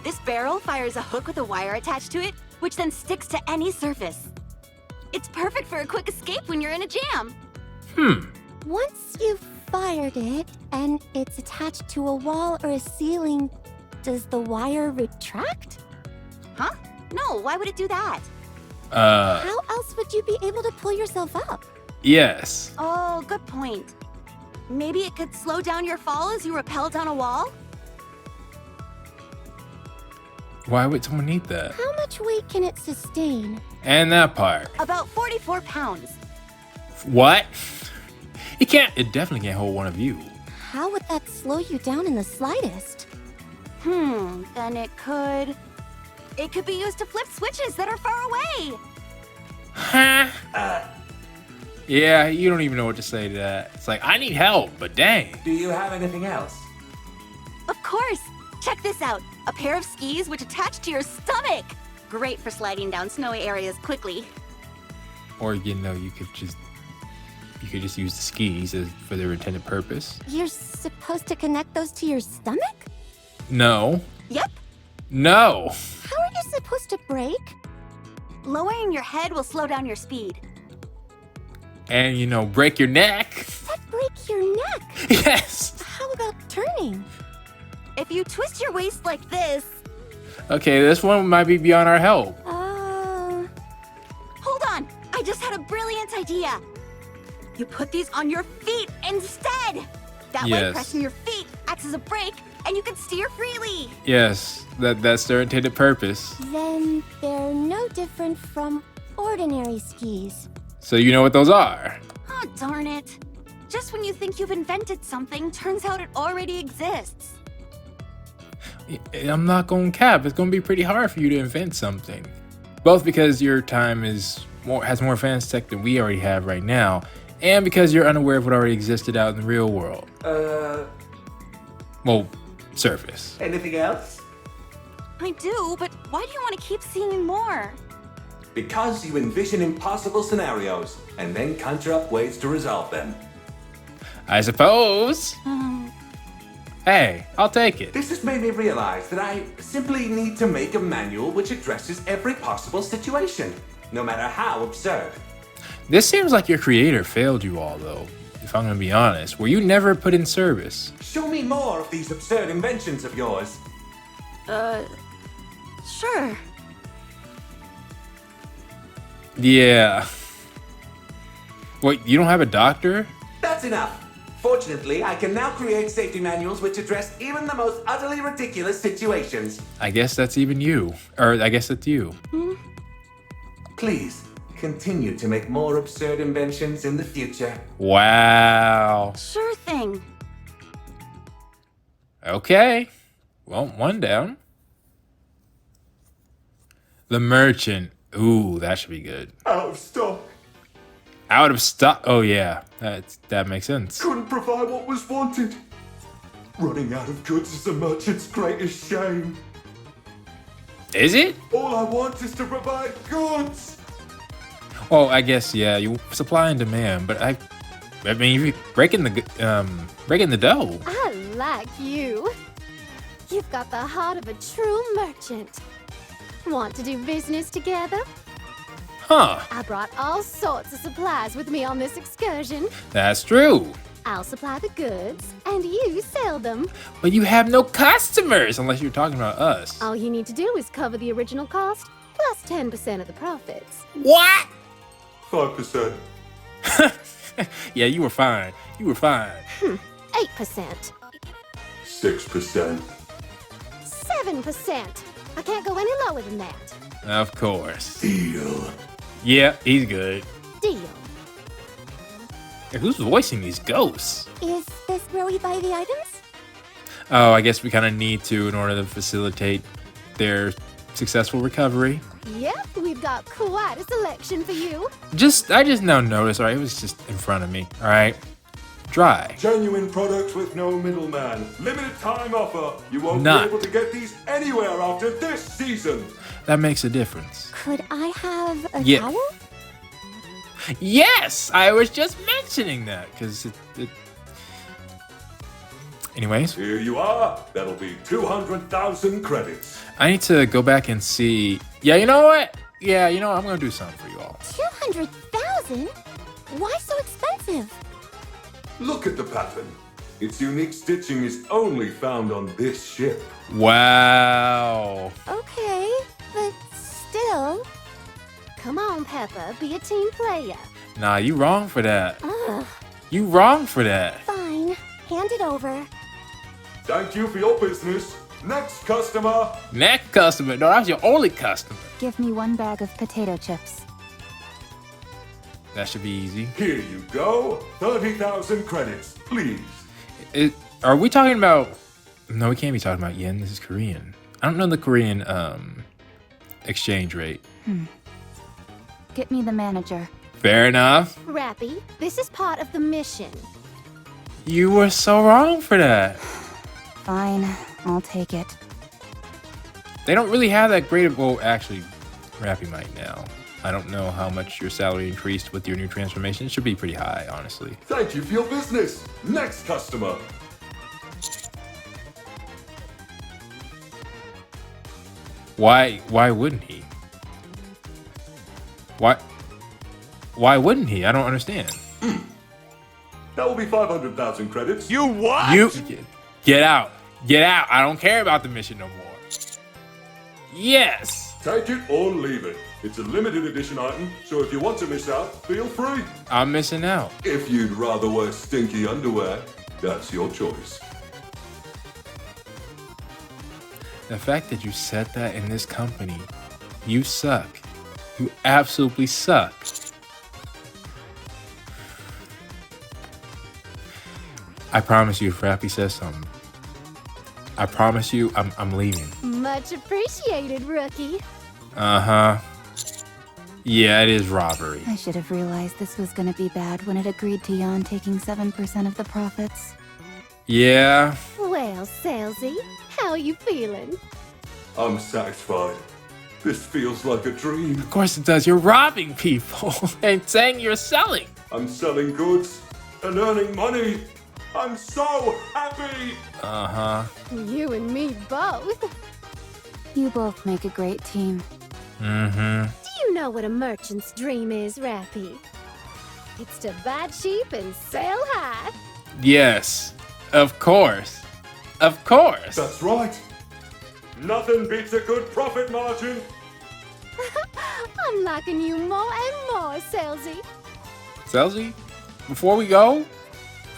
This barrel fires a hook with a wire attached to it, which then sticks to any surface. It's perfect for a quick escape when you're in a jam. Once you've fired it and it's attached to a wall or a ceiling, does the wire retract? Huh? No, why would it do that? How else would you be able to pull yourself up? Yes. Oh, good point. Maybe it could slow down your fall as you rappel down a wall? Why would someone need that? How much weight can it sustain? And that part. About 44 pounds. What? It definitely can't hold one of you. How would that slow you down in the slightest? Then it could be used to flip switches that are far away. Huh? Yeah, you don't even know what to say to that. It's like, I need help, but dang. Do you have anything else? Of course. Check this out. A pair of skis which attach to your stomach. Great for sliding down snowy areas quickly. Or, you know, you could just use the skis for their intended purpose. You're supposed to connect those to your stomach? No. Yep. No. How are you supposed to brake? Lowering your head will slow down your speed. And, you know, break your neck. That break your neck. Yes. How about turning? If you twist your waist like this... Okay, this one might be beyond our help. Hold on. I just had a brilliant idea. You put these on your feet instead. That way, Yes. pressing your feet acts as a brake, and you can steer freely. Yes, that's their intended purpose. Then they're no different from ordinary skis. So you know what those are. Oh, darn it. Just when you think you've invented something, turns out it already exists. I'm not gonna cap. It's gonna be pretty hard for you to invent something. Both because your time has more advanced tech than we already have right now, and because you're unaware of what already existed out in the real world. Well, surface. Anything else? I do, but why do you want to keep seeing more? Because you envision impossible scenarios and then conjure up ways to resolve them. I suppose. Hey, I'll take it. This has made me realize that I simply need to make a manual which addresses every possible situation, no matter how absurd. This seems like your creator failed you all, though. If I'm gonna be honest, were you never put in service? Show me more of these absurd inventions of yours. Sure. Yeah. Wait, you don't have a doctor? That's enough. Fortunately, I can now create safety manuals which address even the most utterly ridiculous situations. I guess that's even you. Or I guess that's you. Please, continue to make more absurd inventions in the future. Wow. Sure thing. Okay. Well, one down. The merchant. Ooh, that should be good. Out of stock. Out of stock. Oh yeah, that makes sense. Couldn't provide what was wanted. Running out of goods is a merchant's greatest shame. Is it? All I want is to provide goods. Well, I guess yeah. You supply and demand, but I mean, you're breaking the dough. I like you. You've got the heart of a true merchant. Want to do business together? Huh? I brought all sorts of supplies with me on this excursion. That's true. I'll supply the goods, and you sell them. But you have no customers unless you're talking about us. All you need to do is cover the original cost, plus 10% of the profits. What? 5%. Yeah, you were fine. You were fine. 8%. 6%. 7%. I can't go any lower than that. Of course. Deal. Yeah, he's good. Deal. Hey, who's voicing these ghosts? Is this where we buy the items? Oh, I guess we kind of need to in order to facilitate their successful recovery. Yep, we've got quite a selection for you. I just now noticed, all right, it was just in front of me, all right? Dry. Genuine products with no middleman. Limited time offer. You won't Not. be able to get these anywhere after this season. That makes a difference. Could I have a Yeah. towel? Yes, I was just mentioning that because it. Anyways, Here you are. That'll be 200,000 credits. I need to go back and see. Yeah, you know what? Yeah, you know what? I'm gonna do something for you all. 200,000? Why so expensive? Look at the pattern. Its unique stitching is only found on this ship. Wow. Okay, but still. Come on, Peppa, be a team player. Nah, you wrong for that. Ugh, You wrong for that. fine. Hand it over. Thank you for your business. Next customer. Next customer. No, that's your only customer. Give me 1 bag of potato chips. That should be easy. Here you go. 30,000 credits, please. Are we talking about? No, we can't be talking about yen. This is Korean. I don't know the Korean exchange rate. Get me the manager. Fair enough. Rappy, this is part of the mission. You were so wrong for that. Fine, I'll take it. They don't really have that great of. Well, actually, Rappy might now. I don't know how much your salary increased with your new transformation. It should be pretty high, honestly. Thank you for your business. Next customer. Why wouldn't he? Why wouldn't he? I don't understand. That will be 500,000 credits. You get out. Get out. I don't care about the mission no more. Yes. Take it or leave it. It's a limited edition item, so if you want to miss out, feel free. I'm missing out. If you'd rather wear stinky underwear, that's your choice. The fact that you said that in this company, you suck. You absolutely suck. I promise you, if Rappy says something, I promise you, I'm leaving. Much appreciated, rookie. Uh-huh. Yeah, it is robbery. I should have realized this was gonna be bad when it agreed to Jan taking 7% of the profits. Yeah. Well, Salesy, how are you feeling? I'm satisfied. This feels like a dream. Of course it does. You're robbing people and saying you're selling. I'm selling goods and earning money. I'm so happy. Uh-huh. You and me both. You both make a great team. Mm-hmm. Do you know know what a merchant's dream is, Rappy. It's to buy cheap and sell high. Yes, of course. Of course. That's right. Nothing beats a good profit margin. I'm liking you more and more, Selzy. Selzy, before we go,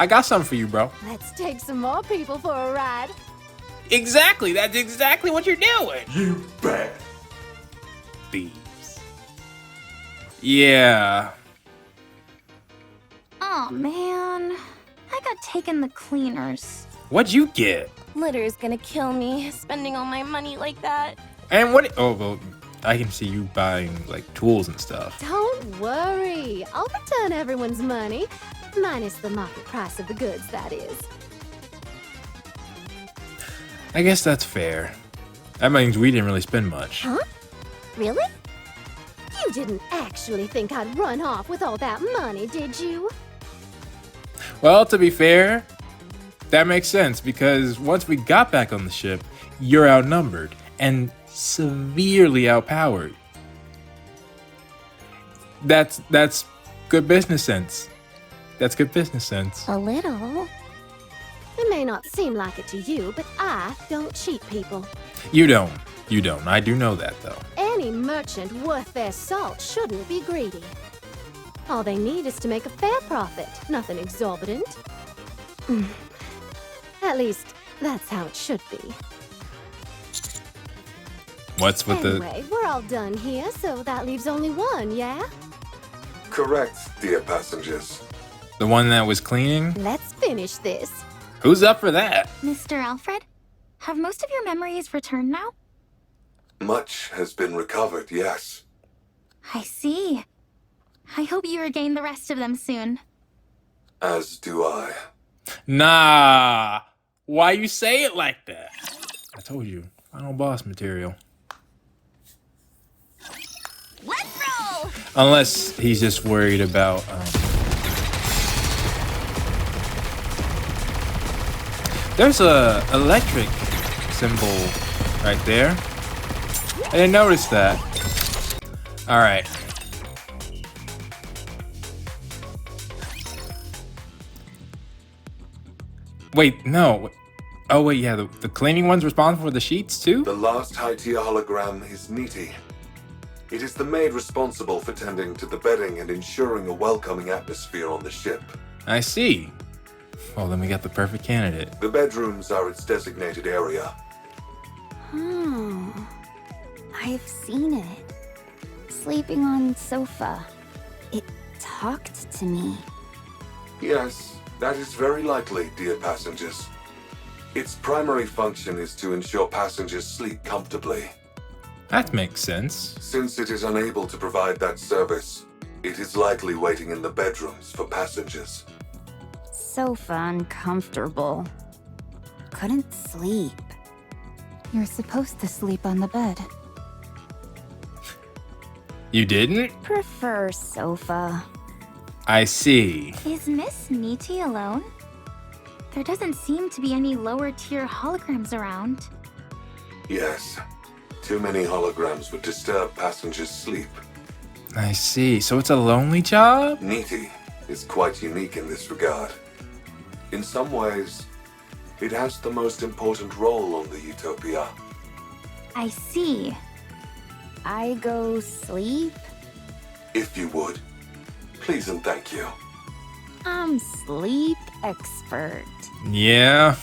I got something for you, bro. Let's take some more people for a ride. Exactly. That's exactly what you're doing. You bet. Thieves. Yeah. Oh man, I got taken the cleaners. What'd you get? Litter's gonna kill me, spending all my money like that. And what? Oh, well, I can see you buying like tools and stuff. Don't worry. I'll return everyone's money. Minus the market price of the goods, that is. I guess that's fair. That means we didn't really spend much. Huh? Really? You didn't actually think I'd run off with all that money, did you? Well, to be fair, that makes sense because once we got back on the ship, you're outnumbered and severely outpowered. That's good business sense. That's good business sense. A little. It may not seem like it to you, but I don't cheat people. You don't. I do know that though. Any merchant worth their salt shouldn't be greedy. All they need is to make a fair profit, nothing exorbitant. At least, that's how it should be. What's with Anyway, we're all done here, so that leaves only one, yeah? Correct, dear passengers. the one that was cleaning? Let's finish this. Who's up for that? Mr. Alfred, have most of your memories returned now? Much has been recovered, yes. I see. I hope you regain the rest of them soon. As do I. Nah. Why you say it like that? I told you, final boss material. Let's roll! Unless he's just worried about there's a electric symbol right there. I didn't notice that. All right. Wait, no. Oh wait, yeah, the cleaning one's responsible for the sheets too? The last high-tier hologram is Nikke. It is the maid responsible for tending to the bedding and ensuring a welcoming atmosphere on the ship. I see. Well, then we got the perfect candidate. The bedrooms are its designated area. I've seen it. Sleeping on sofa. It talked to me. Yes, that is very likely, dear passengers. Its primary function is to ensure passengers sleep comfortably. That makes sense. Since it is unable to provide that service, it is likely waiting in the bedrooms for passengers. Sofa uncomfortable. Couldn't sleep. You're supposed to sleep on the bed. You didn't? Prefer sofa. I see. Is Miss Nikke alone? There doesn't seem to be any lower tier holograms around. Yes, too many holograms would disturb passengers' sleep. I see. So it's a lonely job? Nikke is quite unique in this regard. In some ways, it has the most important role on the Utopia. I see. I go sleep. If you would, please and thank you. I'm sleep expert. Yeah.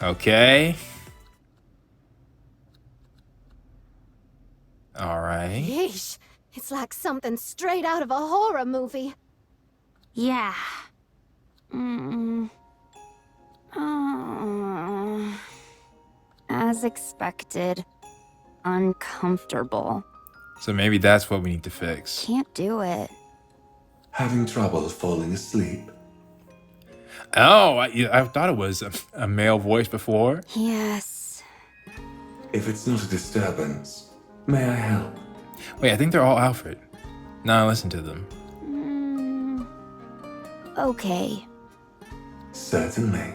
Okay. All right. Yeesh. It's like something straight out of a horror movie. Yeah. As expected. Uncomfortable. So maybe that's what we need to fix. Can't do it. Having trouble falling asleep? Oh, I thought it was a male voice before. Yes. If it's not a disturbance, may I help? Wait, I think they're all Alfred. Now listen to them. Okay. Certainly.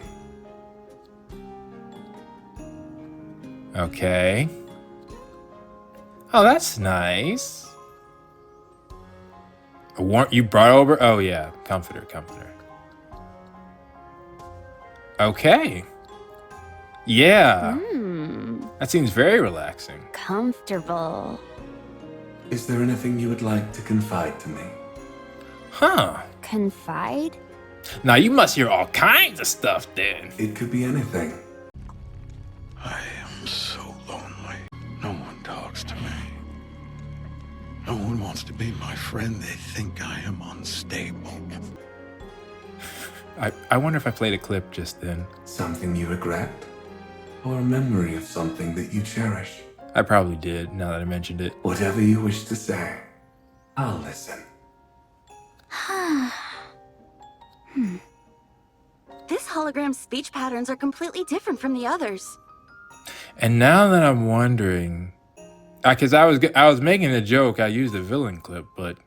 Okay. Oh, that's nice. A warm, you brought over? Oh yeah, comforter. Okay. Yeah. That seems very relaxing. Comfortable. Is there anything you would like to confide to me? Huh. Confide? Now you must hear all kinds of stuff then. It could be anything. I am so lonely. No one talks to me. No one wants to be my friend. They think I am unstable. I wonder if I played a clip just then. Something you regret? Or a memory of something that you cherish? I probably did, now that I mentioned it. Whatever you wish to say, I'll listen. This hologram's speech patterns are completely different from the others. And now that I'm wondering, because I was making a joke, I used a villain clip, but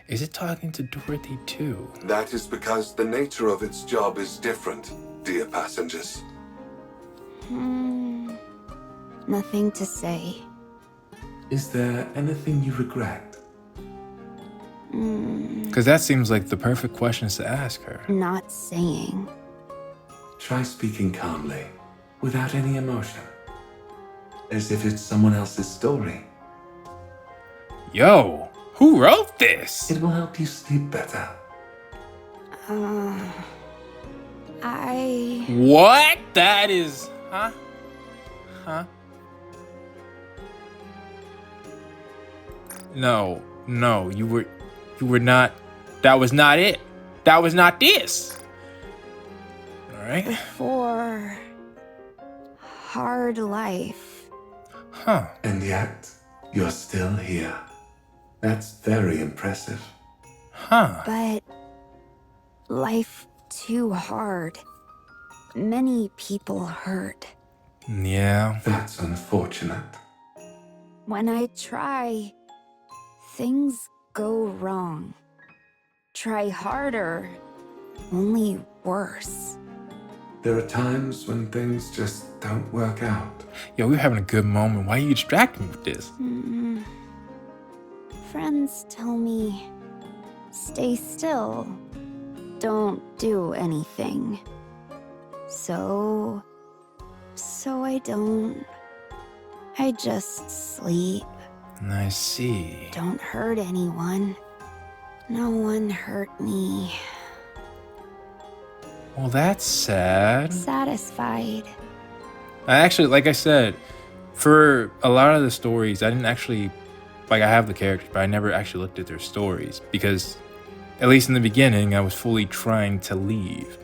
is it talking to Dorothy too? That is because the nature of its job is different, dear passengers. Nothing to say. Is there anything you regret? Because that seems like the perfect questions to ask her. Not saying. Try speaking calmly, without any emotion. As if it's someone else's story. Yo, who wrote this? It will help you sleep better. What? That is... Huh? No, you were not... That was not it. That was not this. Alright? For hard life. Huh. And yet, you're still here. That's very impressive. Huh. But life too hard. Many people hurt. Yeah. That's unfortunate. When I try, things go wrong. Try harder, only worse. There are times when things just don't work out. Yo, we were having a good moment. Why are you distracting me with this? Friends tell me, stay still, don't do anything. So I don't. I just sleep. I see. Don't hurt anyone. No one hurt me. Well, that's sad. Satisfied. I actually, like I said, for a lot of the stories, I didn't actually, like I have the characters, but I never actually looked at their stories because, at least in the beginning, I was fully trying to leave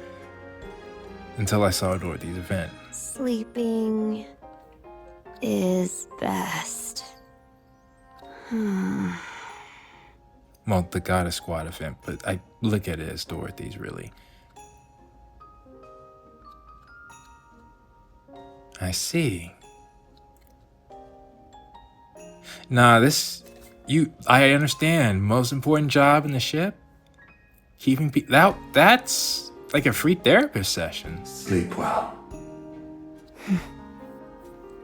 until I saw Dorothy's event. Sleeping is best. Well, the Goddess Squad event, but I look at it as Dorothy's, really. I see. Nah, I understand. Most important job in the ship? Keeping people, that's like a free therapist session. Sleep well.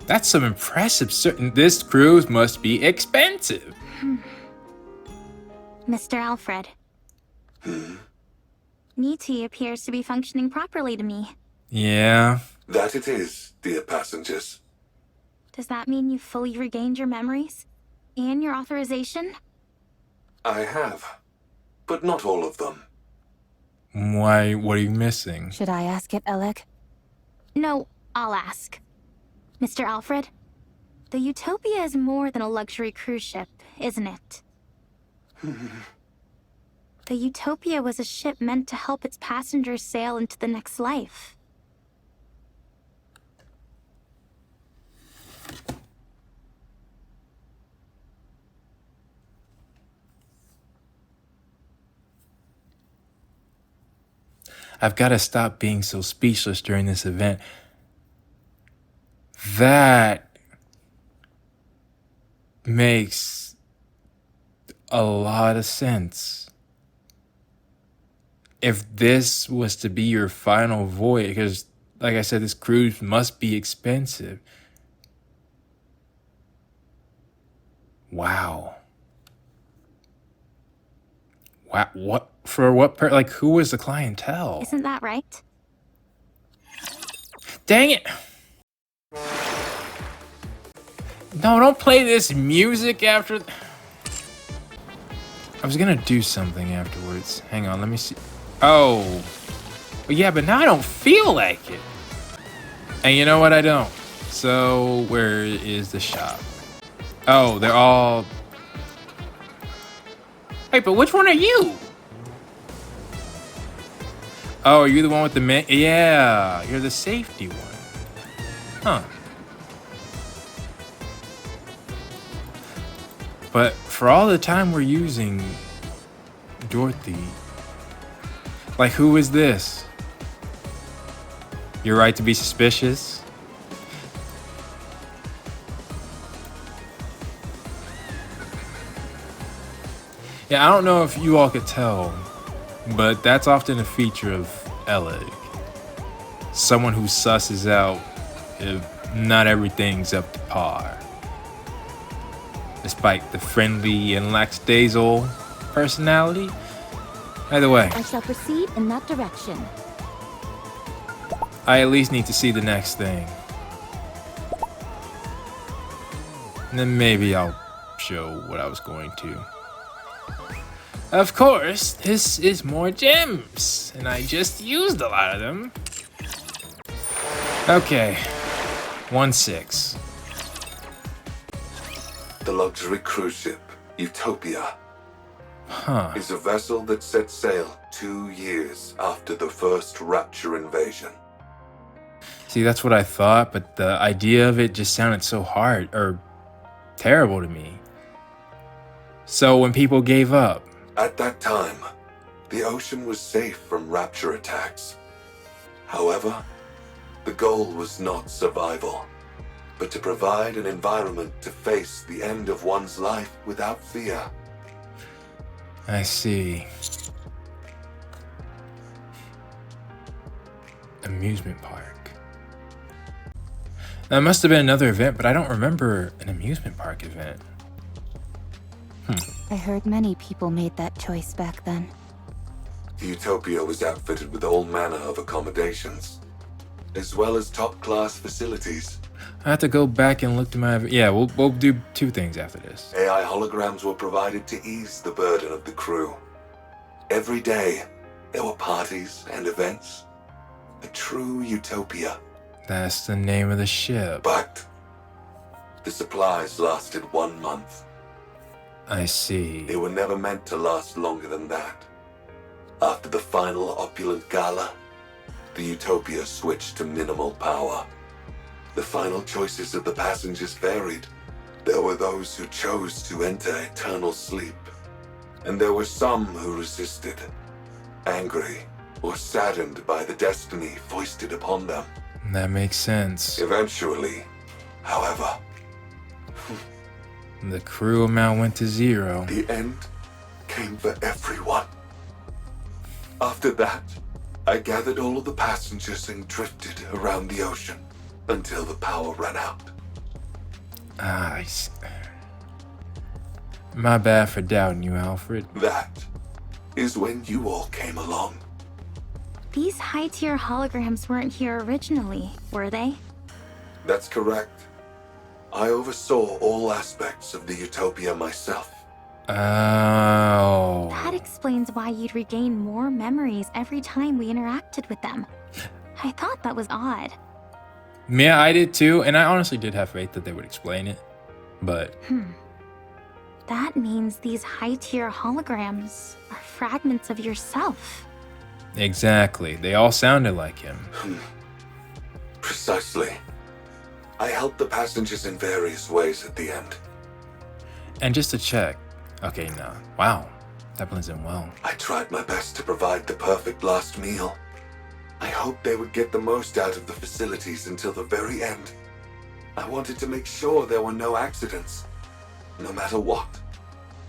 That's some impressive, this cruise must be expensive. Mr. Alfred. Nikke appears to be functioning properly to me. Yeah. That it is, dear passengers. Does that mean you've fully regained your memories? And your authorization? I have, but not all of them. Why, what are you missing? Should I ask it, Alec? No, I'll ask. Mr. Alfred, the Utopia is more than a luxury cruise ship, isn't it? The Utopia was a ship meant to help its passengers sail into the next life. I've got to stop being so speechless during this event. That makes a lot of sense. If this was to be your final voyage, because like I said, this cruise must be expensive. Wow. Wow. What? For what? Like, who was the clientele? Isn't that right? Dang it. No, don't play this music after. I was gonna do something afterwards. Hang on, let me see. Oh. Yeah, but now I don't feel like it. And you know what? I don't. So, where is the shop? Oh, they're all... Wait, but which one are you? Oh, are you the one with the Yeah, you're the safety one. Huh. But for all the time we're using Dorothy, like, who is this? You're right to be suspicious. Yeah, I don't know if you all could tell, but that's often a feature of Elec. Someone who susses out if not everything's up to par. Despite the friendly and lackadaisical personality. Either way, I shall proceed in that direction. I at least need to see the next thing. And then maybe I'll show what I was going to. Of course, this is more gems, and I just used a lot of them. Okay, 1-6. The luxury cruise ship, Utopia, Huh. is a vessel that set sail 2 years after the first Rapture invasion. See, that's what I thought, but the idea of it just sounded so hard, or terrible to me. So when people gave up, At that time, the ocean was safe from Rapture attacks. However, the goal was not survival, but to provide an environment to face the end of one's life without fear. I see. Amusement park. That must have been another event, but I don't remember an amusement park event. I heard many people made that choice back then. The Utopia was outfitted with all manner of accommodations, as well as top-class facilities. I have to go back and look to my... Yeah, we'll do 2 things after this. AI holograms were provided to ease the burden of the crew. Every day, there were parties and events. A true utopia. That's the name of the ship. But the supplies lasted 1 month. I see. They were never meant to last longer than that. After the final opulent gala, the Utopia switched to minimal power. The final choices of the passengers varied. There were those who chose to enter eternal sleep, and there were some who resisted, angry or saddened by the destiny foisted upon them. That makes sense. Eventually, however, The crew amount went to 0. the end came for everyone. After that, I gathered all of the passengers and drifted around the ocean until the power ran out. Ah, I see. My bad for doubting you, Alfred. That is when you all came along. These high-tier holograms weren't here originally, were they? That's correct. I oversaw all aspects of the Utopia myself. Oh. That explains why you'd regain more memories every time we interacted with them. I thought that was odd. Yeah, I did too, and I honestly did have faith that they would explain it. But That means these high-tier holograms are fragments of yourself. exactly, they all sounded like him. Precisely. I helped the passengers in various ways at the end. And just to check. Okay, no. Wow, that blends in well. I tried my best to provide the perfect last meal. I hoped they would get the most out of the facilities until the very end. I wanted to make sure there were no accidents, no matter what.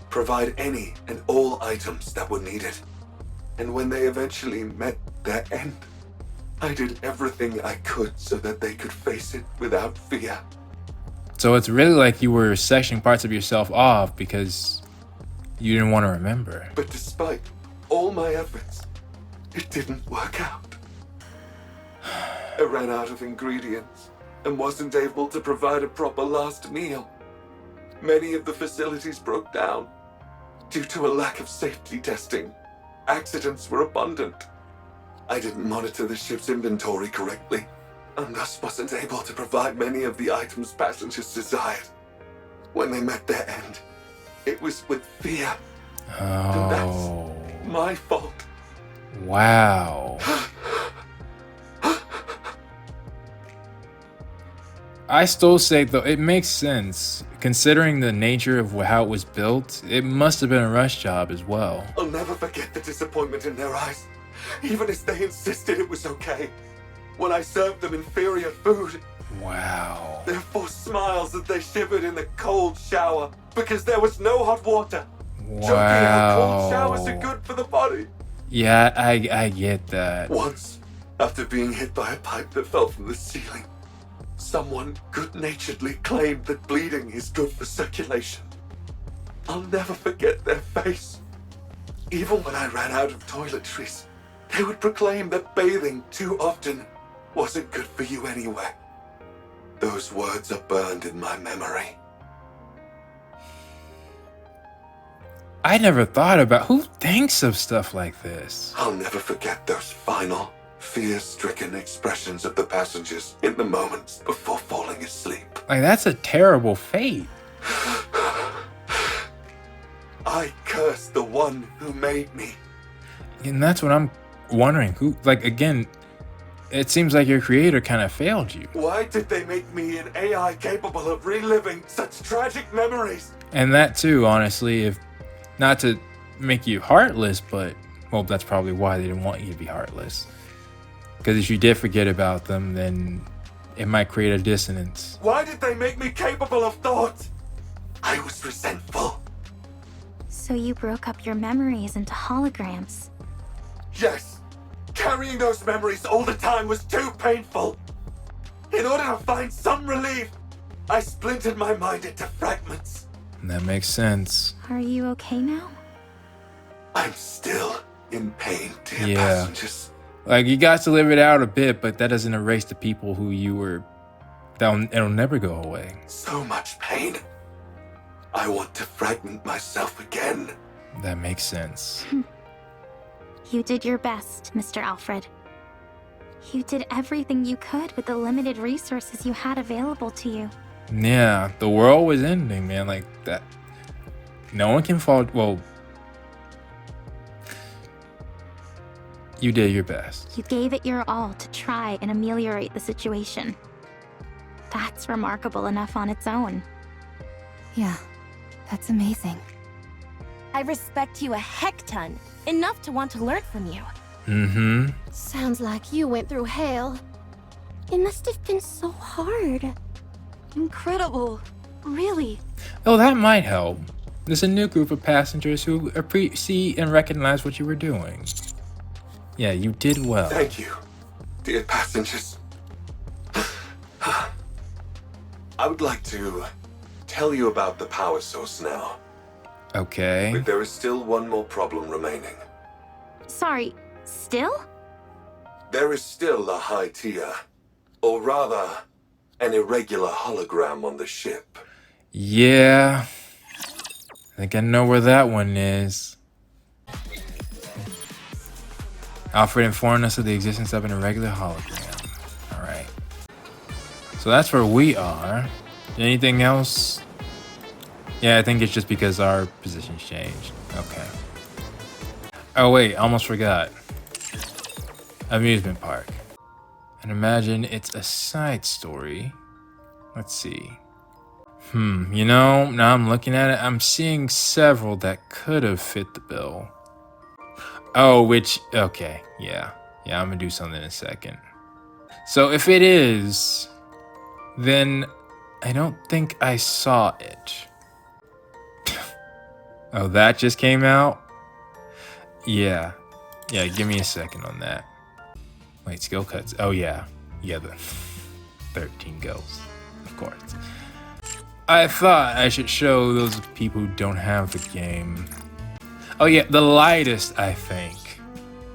Provide any and all items that were needed. And when they eventually met their end, I did everything I could so that they could face it without fear. So it's really like you were sectioning parts of yourself off because you didn't want to remember. But despite all my efforts, it didn't work out. I ran out of ingredients and wasn't able to provide a proper last meal. Many of the facilities broke down. Due to a lack of safety testing, accidents were abundant. I didn't monitor the ship's inventory correctly, and thus wasn't able to provide many of the items passengers desired. When they met their end, it was with fear. And that's my fault. Wow. I still say, though, it makes sense. Considering the nature of how it was built, it must have been a rush job as well. I'll never forget the disappointment in their eyes, even as they insisted it was okay. When I served them inferior food, Wow. their forced smiles as they shivered in the cold shower because there was no hot water. Joking how cold showers are good for the body. Yeah, I get that. Once, after being hit by a pipe that fell from the ceiling, someone good-naturedly claimed that bleeding is good for circulation. I'll never forget their face. Even when I ran out of toiletries, they would proclaim that bathing too often wasn't good for you anyway. Those words are burned in my memory. I never thought about who thinks of stuff like this. I'll never forget those final, fear-stricken expressions of the passengers in the moments before falling asleep. Like, that's a terrible fate. I curse the one who made me. And that's what I'm wondering. Who, like, again, it seems like your creator kind of failed you. Why did they make me an AI capable of reliving such tragic memories? And that too, honestly, if not to make you heartless, but, well, that's probably why they didn't want you to be heartless. Because if you did forget about them, then it might create a dissonance. Why did they make me capable of thought? I was resentful. So you broke up your memories into holograms. Yes, carrying those memories all the time was too painful. In order to find some relief, I splintered my mind into fragments. That makes sense. Are you okay now? I'm still in pain, dear Yeah. passengers. Like, you got to live it out a bit, but that doesn't erase the people who you were. It'll never go away. So much pain. I want to fragment myself again. That makes sense. You did your best, Mr. Alfred. You did everything you could with the limited resources you had available to you. Yeah, the world was ending, man. Like that. No one can fall. Well, you did your best. You gave it your all to try and ameliorate the situation. That's remarkable enough on its own. Yeah, that's amazing. I respect you a heck ton. Enough to want to learn from you. Mm-hmm. Sounds like you went through hell. It must have been so hard. Incredible. Really. Oh, that might help. There's a new group of passengers who see and recognize what you were doing. Yeah, you did well. Thank you, dear passengers. I would like to tell you about the power source now. Okay. But there is still one more problem remaining. Sorry, still? There is still a high tier, or rather, an irregular hologram on the ship. Yeah. I think I know where that one is. Alfred informed us of the existence of an irregular hologram. Alright. So that's where we are. Anything else? Yeah, I think it's just because our position's changed. Okay. Oh wait, almost forgot. Amusement park. And imagine it's a side story. Let's see. You know, now I'm looking at it, I'm seeing several that could have fit the bill. Oh, okay, yeah. Yeah, I'm gonna do something in a second. So if it is, then I don't think I saw it. Oh, that just came out? Yeah. Yeah, give me a second on that. Wait, skill cuts. Oh, yeah. Yeah, the 13 goes. Of course. I thought I should show those people who don't have the game. Oh yeah, the lightest, I think.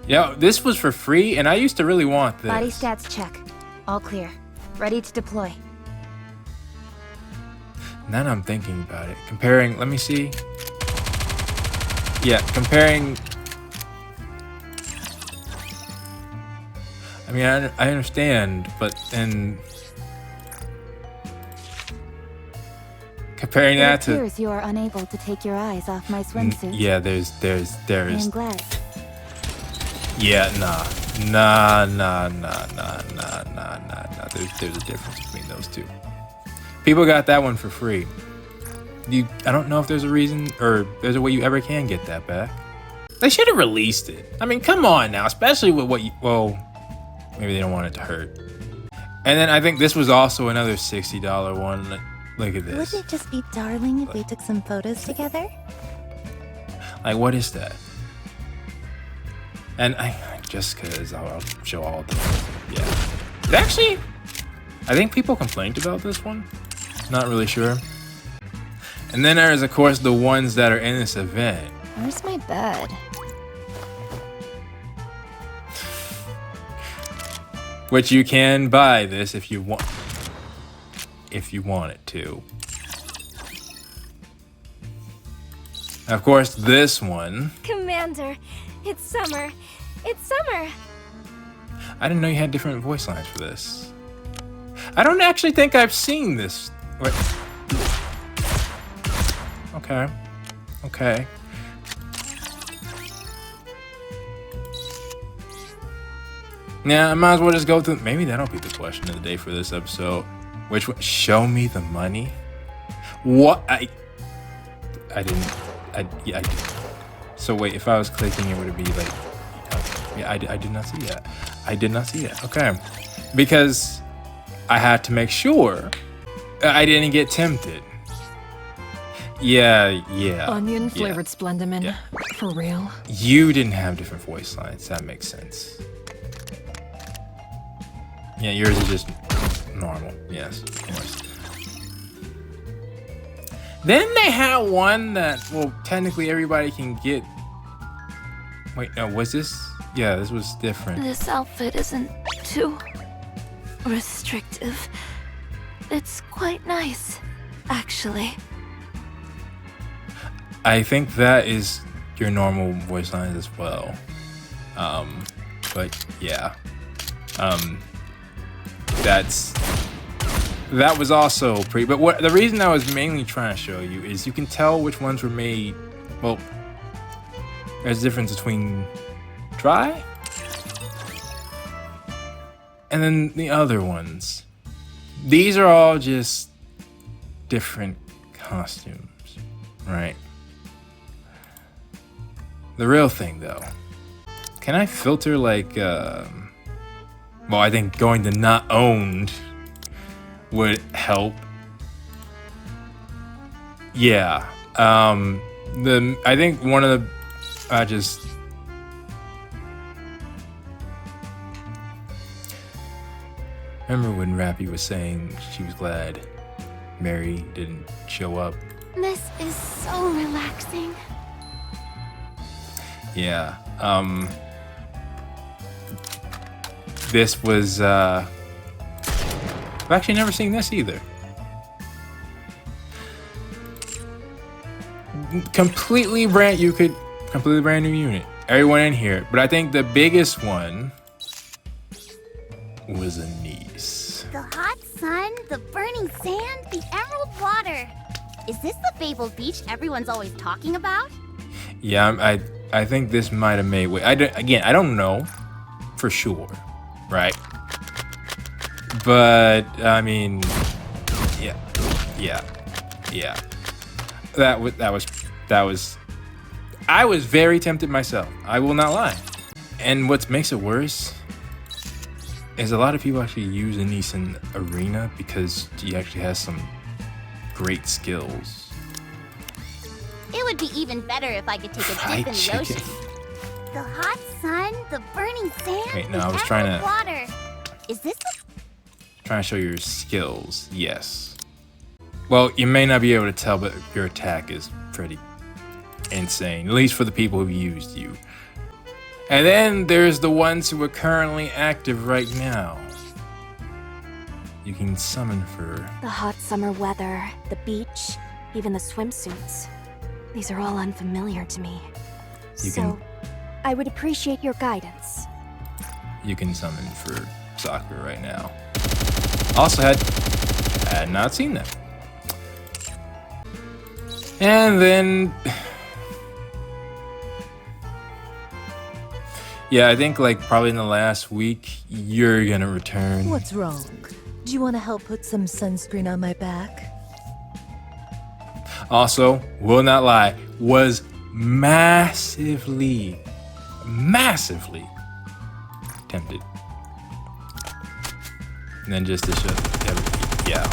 Yeah, this was for free, and I used to really want this. Body stats check. All clear. Ready to deploy. Now that I'm thinking about it. Comparing, let me see. Yeah, comparing. I mean, I understand, but then comparing that to. It appears you are unable to take your eyes off my swimsuit. Yeah, there's. I am glad. Yeah, nah. There's a difference between those two. People got that one for free. I don't know if there's a reason or there's a way you ever can get that back. They should have released it. I mean, come on now, especially with what you, well, maybe they don't want it to hurt. And then I think this was also another $60 one. Look at this. Wouldn't it just be darling if we took some photos together? Like, what is that? And just because I'll show all of them. Yeah. Actually, I think people complained about this one. Not really sure. And then there's, of course, the ones that are in this event. Where's my bed? Which you can buy this if you want. If you want it to. Of course, this one. Commander, it's summer. It's summer. I didn't know you had different voice lines for this. I don't actually think I've seen this. Wait. Okay. Okay. Yeah, I might as well just go through. Maybe that'll be the question of the day for this episode. Which one? Show me the money. What? I didn't. Yeah, I did. So wait, if I was clicking, it would be like. Yeah, I did not see that. I did not see that. Okay, because I had to make sure I didn't get tempted. Yeah. Onion flavored yeah. Splendimin. Yeah. For real. You didn't have different voice lines. That makes sense. Yeah, yours is just normal. Yes, of course. Then they had one that, well, technically everybody can get. Wait, no, was this? Yeah, this was different. This outfit isn't too restrictive. It's quite nice, actually. I think that is your normal voice lines as well. But yeah. That was also pretty, but what the reason I was mainly trying to show you is you can tell which ones were made. Well, there's a difference between dry and then the other ones. These are all just different costumes, right? The real thing though, can I filter like well, I think going to not owned would help. Yeah. I think one of the remember when Rappy was saying she was glad Mary didn't show up? This is so relaxing. Yeah. This was I've actually never seen this either. Completely brand new unit. Everyone in here. But I think the biggest one was a niece. The hot sun, the burning sand, the emerald water. Is this the fabled beach everyone's always talking about? Yeah, I think this might have made way. I don't know for sure, right? But I mean, yeah. That was. I was very tempted myself. I will not lie. And what makes it worse is a lot of people actually use Anise in Arena because she actually has some great skills. It would be even better if I could take a Fried dip in the chicken. ocean. The hot sun, the burning sand, Wait, no, the I was emerald trying to- water. Is this the... Trying to show your skills, yes. Well, you may not be able to tell, but your attack is pretty insane, at least for the people who used you. And then there's the ones who are currently active right now. You can summon for... The hot summer weather, the beach, even the swimsuits. These are all unfamiliar to me. I would appreciate your guidance. You can summon for soccer right now. Also had not seen that. And then... yeah, I think like probably in the last week, you're gonna return. What's wrong? Do you want to help put some sunscreen on my back? Also, will not lie, was massively tempted. And then just to show everything, yeah.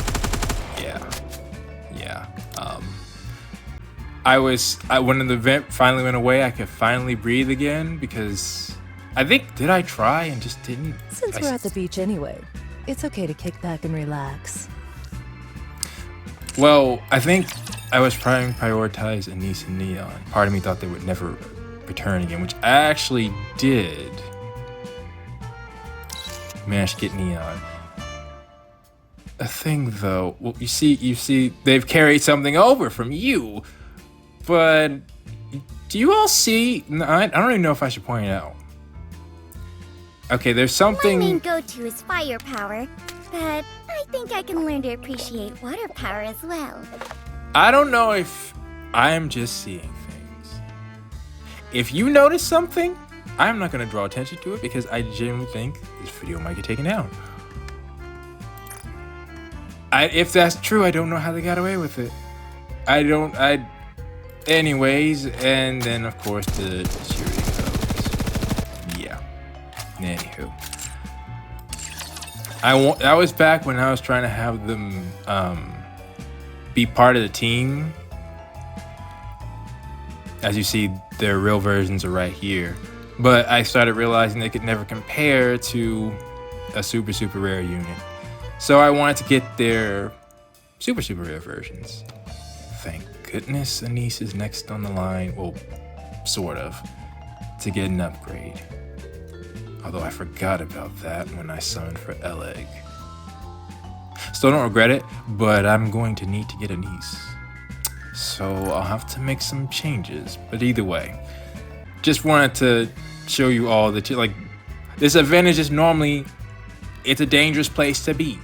When the event finally went away, I could finally breathe again because I think, did I try and just didn't? Since we're at the beach anyway, it's okay to kick back and relax. Well, I think I was trying to prioritize Anise and Neon. Part of me thought they would never return again, which I actually did. Managed to get Neon. A thing though, well, you see, they've carried something over from you, but do you all see? No, I don't even know if I should point it out. Okay, there's something. My main go-to is fire power, but I think I can learn to appreciate water power as well. I don't know if I'm just seeing things. If you notice something, I'm not going to draw attention to it because I genuinely think this video might get taken down. If that's true, I don't know how they got away with it. Anyways, and then of course the security codes. Yeah. Anywho. That was back when I was trying to have them be part of the team. As you see, their real versions are right here. But I started realizing they could never compare to a super rare unit. So I wanted to get their super rare versions. Thank goodness Anise is next on the line, well, sort of, to get an upgrade. Although I forgot about that when I summoned for Eleg. Still don't regret it, but I'm going to need to get Anise. So I'll have to make some changes, but either way. Just wanted to show you all that, like, this event is just normally, it's a dangerous place to be.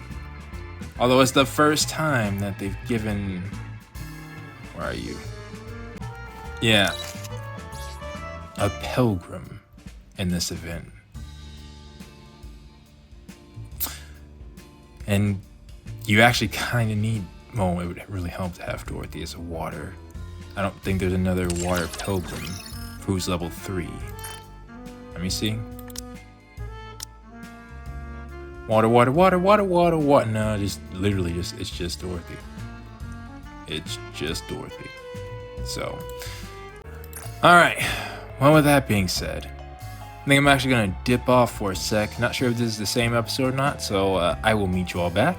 Although it's the first time that they've given, where are you? Yeah, a pilgrim in this event. And you actually kind of need, well, it would really help to have Dorothy as a water. I don't think there's another water pilgrim who's level 3. Let me see. Water. No, just literally it's just Dorothy. It's just Dorothy. So, all right. Well, with that being said, I think I'm actually gonna dip off for a sec. Not sure if this is the same episode or not, so I will meet you all back